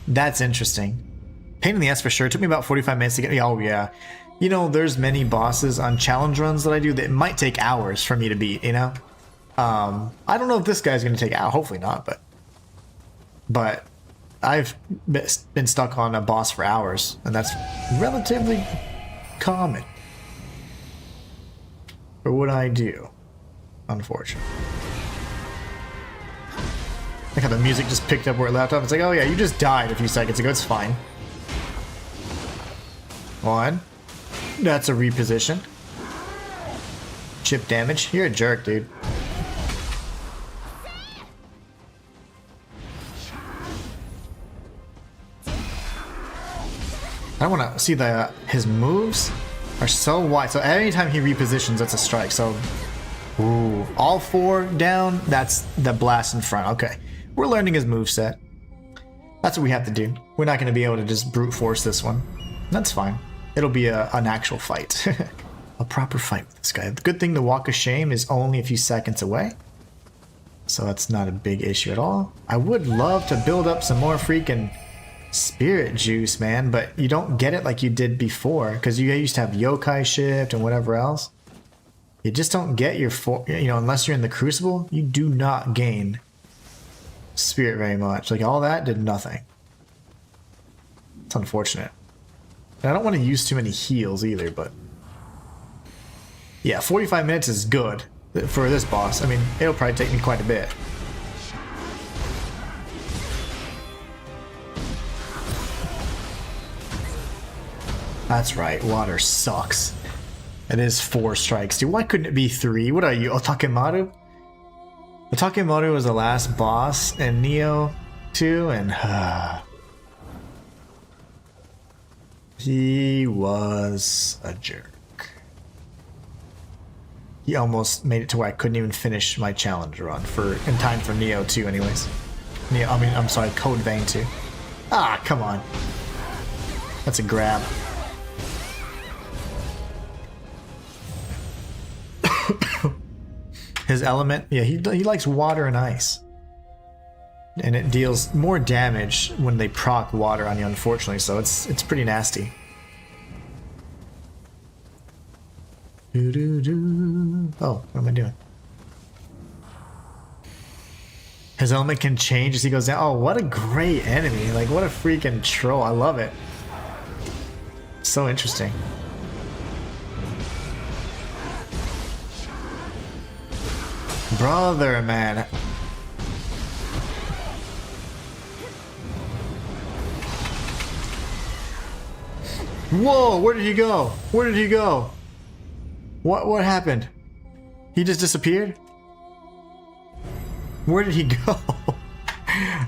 That's interesting. Pain in the ass for sure. It took me about 45 minutes to get. Oh yeah. You know, there's many bosses on challenge runs that I do that it might take hours for me to beat, you know? I don't know if this guy's going to take hours. Hopefully not, but I've been stuck on a boss for hours, and that's relatively common for what I do, unfortunately. Like how the music just picked up where it left off. It's like, oh yeah, you just died a few seconds ago. It's fine. One. That's a reposition. Chip damage. You're a jerk, dude. I want to see his moves are so wide. So anytime he repositions, that's a strike. So, ooh, all four down. That's the blast in front. Okay, we're learning his moveset. That's what we have to do. We're not going to be able to just brute force this one. That's fine. It'll be an actual fight. A proper fight with this guy. The good thing, the walk of shame is only a few seconds away. So that's not a big issue at all. I would love to build up some more freaking spirit juice, man, but you don't get it like you did before, because you used to have yokai shift and whatever else. You just don't get your, unless you're in the crucible, you do not gain spirit very much. Like all that did nothing. It's unfortunate. And I don't want to use too many heals either, but yeah, 45 minutes is good for this boss. I mean, it'll probably take me quite a bit. That's right, water sucks. It is 4 strikes, dude. Why couldn't it be 3? What are you, Otakemaru? Otakemaru was the last boss in Nioh 2, and he was a jerk. He almost made it to where I couldn't even finish my challenge run in time for Nioh 2 anyways. I'm sorry, Code Vein 2. Ah, come on. That's a grab. His element, yeah, he likes water and ice. And it deals more damage when they proc water on you, unfortunately, so it's pretty nasty. Oh, what am I doing? His element can change as he goes down. Oh, what a great enemy. Like, what a freaking troll. I love it. So interesting. Brother, man. Whoa, where did he go? Where did he go? What happened? He just disappeared? Where did he go?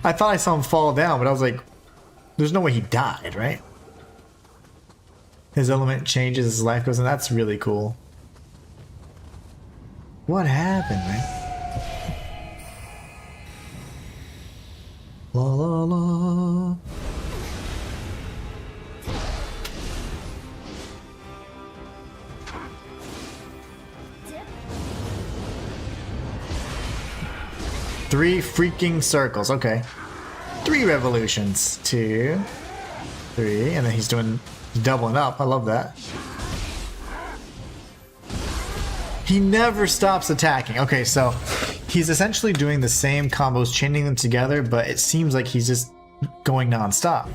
I thought I saw him fall down, but I was like, there's no way he died, right? His element changes, his life goes, and that's really cool. What happened, man? La la la. Three freaking circles, okay. 3 revolutions. 2, 3, and then he's doubling up. I love that. He never stops attacking. Okay, so he's essentially doing the same combos, chaining them together, but it seems like he's just going non-stop.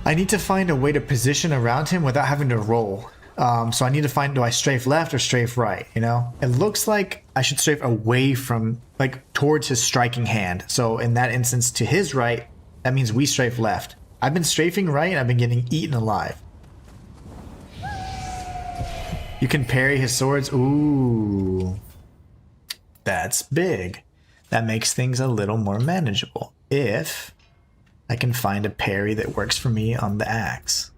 I need to find a way to position around him without having to roll. So I need to find, do I strafe left or strafe right, you know? It looks like I should strafe away from, like, towards his striking hand. So in that instance, to his right, that means we strafe left. I've been strafing right and I've been getting eaten alive. You can parry his swords. Ooh. That's big. That makes things a little more manageable. If I can find a parry that works for me on the axe.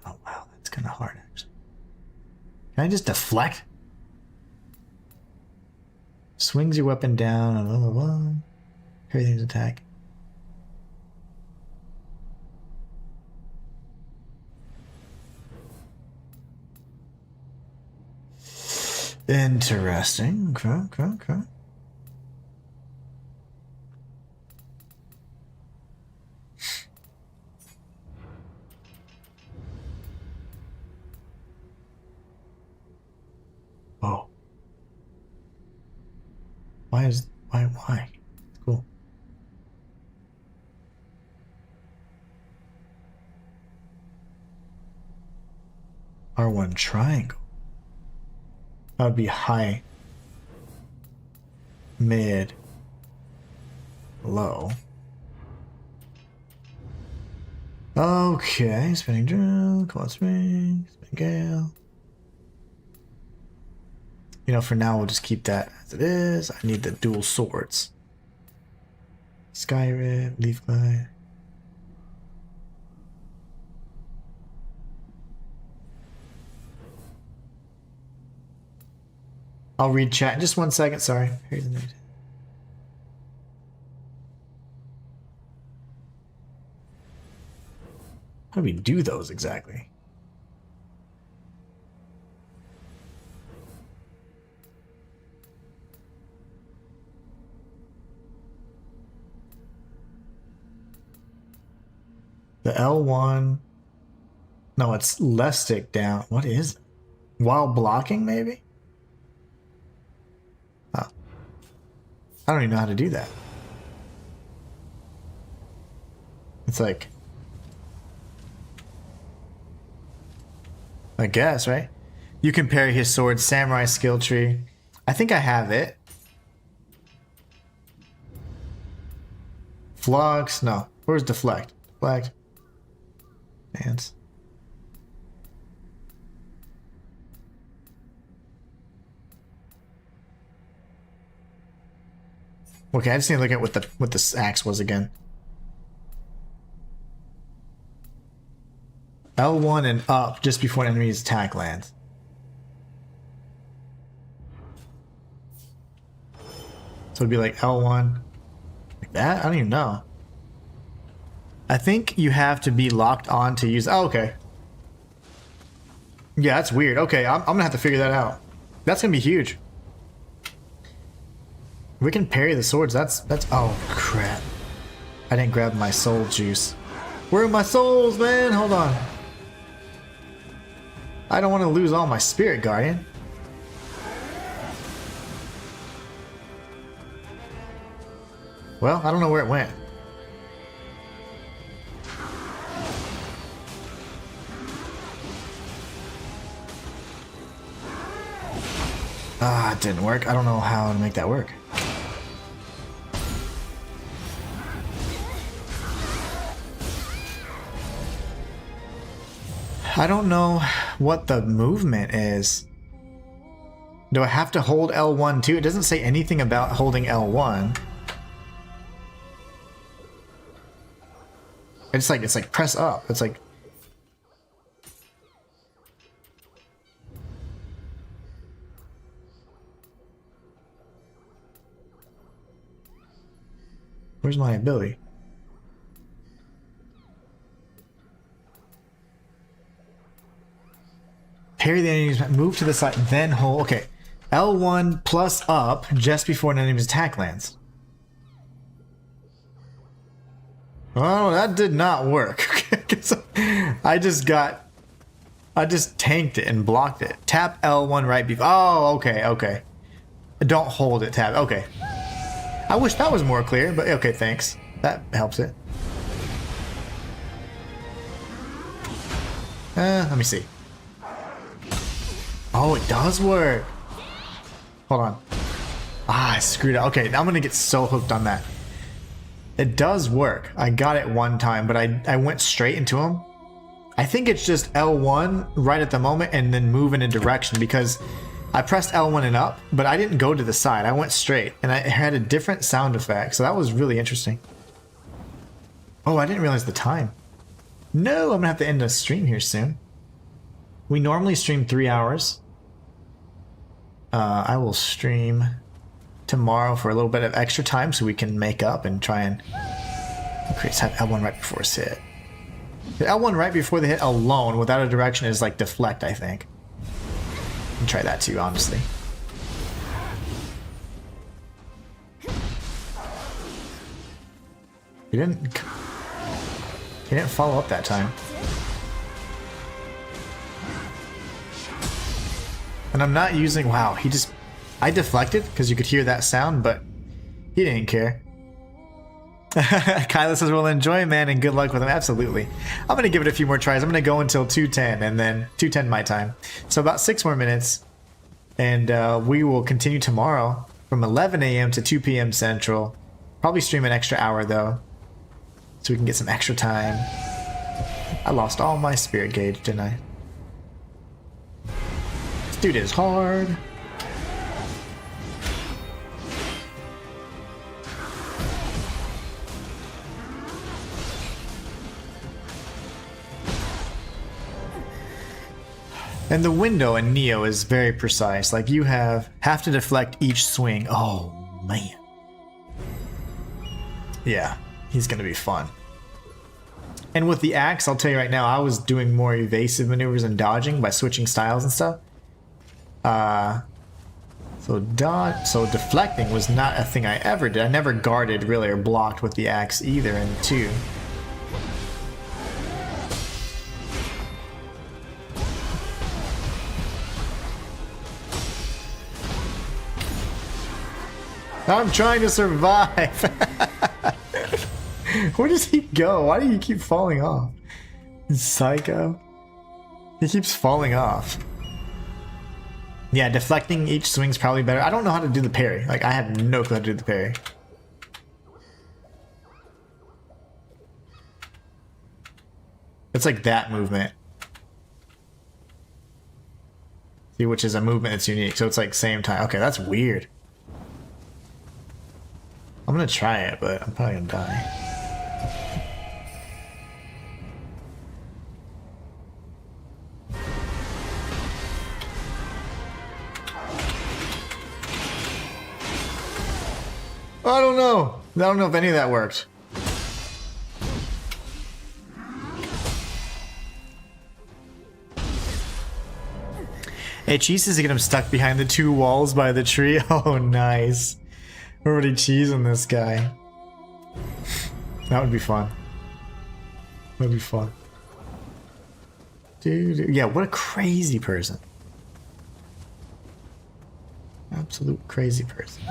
Oh wow, that's kind of hard actually. Can I just deflect? Swings your weapon down. Everything's attack. Interesting. Okay. Oh. Why? It's cool. R1 triangle. That would be high, mid, low. Okay, spinning drill, cold spring, spinning gale. You know, for now we'll just keep that as it is. I need the dual swords. Skyrip, leaf glide. I'll read chat in just 1 second, sorry. Here's the note. How do we do those exactly? The L1. No, it's left stick down. What is it? While blocking, maybe? Oh. I don't even know how to do that. It's like... I guess, right? You can parry his sword, samurai skill tree. I think I have it. Flux, no. Where's deflect? Deflect. Dance. Okay, I just need to look at what this axe was again. L1 and up just before an enemy's attack lands. So it'd be like L1. Like that? I don't even know. I think you have to be locked on to use... Oh, okay. Yeah, that's weird. Okay, I'm gonna have to figure that out. That's gonna be huge. We can parry the swords. That's... Oh, crap. I didn't grab my soul juice. Where are my souls, man? Hold on. I don't want to lose all my spirit guardian. Well, I don't know where it went. Ah, it didn't work. I don't know how to make that work. I don't know what the movement is. Do I have to hold L1 too? It doesn't say anything about holding L1. It's like press up. It's like... Where's my ability? Parry the enemy's... Move to the side, then hold... Okay. L1 plus up just before an enemy's attack lands. Oh, that did not work. I just tanked it and blocked it. Tap L1 right before... Oh, okay. Don't hold it, tap. Okay. I wish that was more clear, but okay, thanks. That helps it. Let me see. Oh, it does work. Hold on. Ah, I screwed up. Okay, now I'm gonna get so hooked on that. It does work. I got it one time, but I went straight into him. I think it's just L1 right at the moment and then move in a direction, because I pressed L1 and up, but I didn't go to the side. I went straight, and I had a different sound effect, so that was really interesting. Oh, I didn't realize the time. No, I'm gonna have to end the stream here soon. We normally stream 3 hours. I will stream tomorrow for a little bit of extra time so we can make up and try and have L1 right before it's hit. The L1 right before the hit alone without a direction is like deflect, I think. And try that too, honestly. He didn't follow up that time. And I'm not using, wow, I deflected because you could hear that sound, but he didn't care. Kyla says, well, enjoy, man, and good luck with him. Absolutely. I'm going to give it a few more tries. I'm going to go until 2:10 and then 2:10 my time. So about 6 more minutes. And we will continue tomorrow from 11 a.m. to 2 p.m. Central. Probably stream an extra hour, though, so we can get some extra time. I lost all my spirit gauge, didn't I? This dude is hard. And the window in Nioh is very precise. Like, you have to deflect each swing. Oh, man. Yeah, he's going to be fun. And with the axe, I'll tell you right now, I was doing more evasive maneuvers and dodging by switching styles and stuff. So deflecting was not a thing I ever did. I never guarded, really, or blocked with the axe either in 2. I'm trying to survive. Where does he go? Why do you keep falling off? Psycho. He keeps falling off. Yeah, deflecting each swing's probably better. I don't know how to do the parry. Like, I have no clue how to do the parry. It's like that movement. See, which is a movement that's unique. So it's like same time. Okay, that's weird. I'm gonna try it, but I'm probably gonna die. I don't know. I don't know if any of that worked. Hey, Cheese says to get him stuck behind the 2 walls by the tree. Oh, nice. We're already cheesing this guy. That would be fun. That would be fun. Dude, yeah, what a crazy person. Absolute crazy person.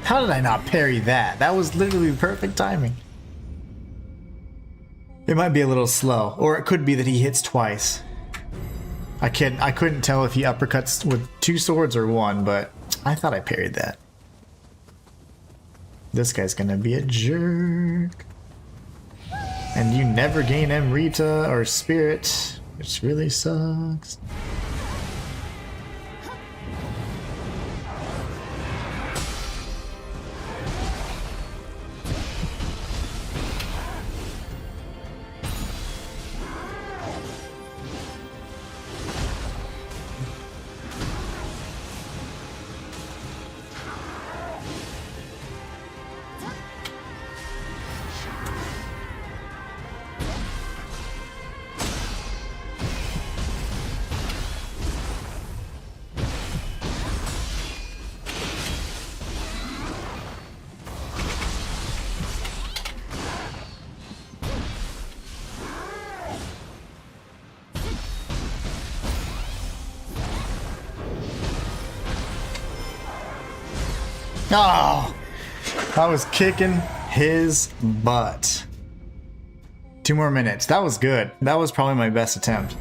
How did I not parry that? That was literally perfect timing. It might be a little slow, or it could be that he hits twice. I couldn't tell if he uppercuts with 2 swords or 1, but I thought I parried that. This guy's gonna be a jerk. And you never gain Amrita or Spirit, which really sucks. Oh, I was kicking his butt. 2 more minutes. That was good. That was probably my best attempt.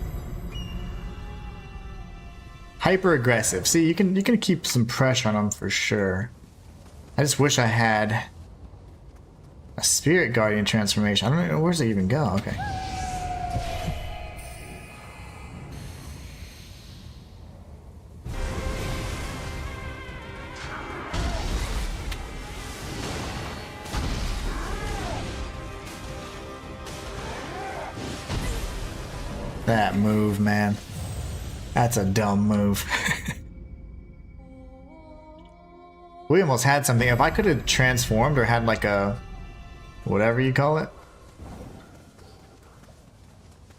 Hyper aggressive. See, you can keep some pressure on him for sure. I just wish I had a Spirit Guardian transformation. I don't know, where's it even go? Okay. That move, man. That's a dumb move. We almost had something. If I could have transformed or had like a... whatever you call it.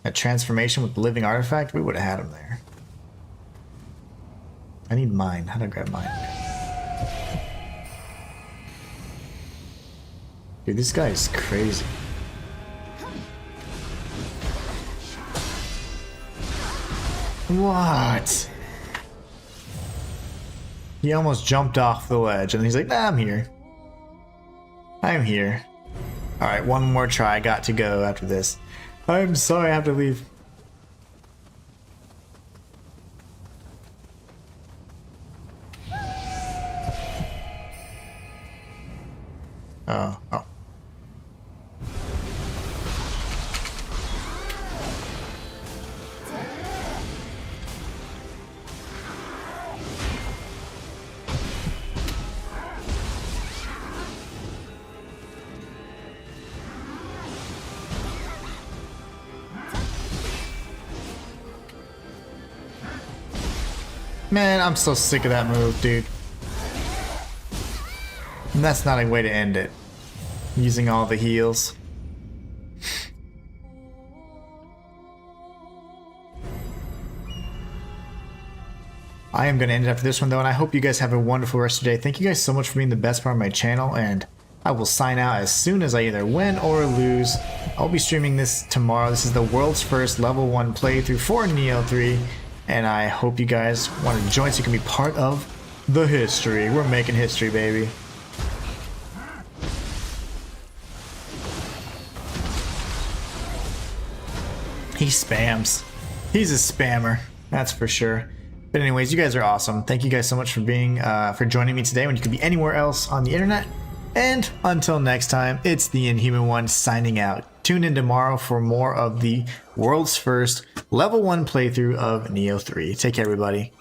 A transformation with the living artifact, we would have had him there. I need mine. How do I grab mine? Dude, this guy is crazy. What? He almost jumped off the ledge and he's like, nah, I'm here. I'm here. Alright, one more try. I got to go after this. I'm sorry I have to leave. Oh. Man, I'm so sick of that move, dude. And that's not a way to end it. Using all the heals. I am going to end it after this one though, and I hope you guys have a wonderful rest of your day. Thank you guys so much for being the best part of my channel, and I will sign out as soon as I either win or lose. I'll be streaming this tomorrow. This is the world's first level 1 playthrough for Nioh 3. And I hope you guys want to join so you can be part of the history. We're making history, baby. He spams. He's a spammer, that's for sure. But anyways, you guys are awesome. Thank you guys so much for for joining me today when you could be anywhere else on the internet. And until next time, it's the Inhuman One signing out. Tune in tomorrow for more of the world's first level 1 playthrough of Nioh 3. Take care, everybody.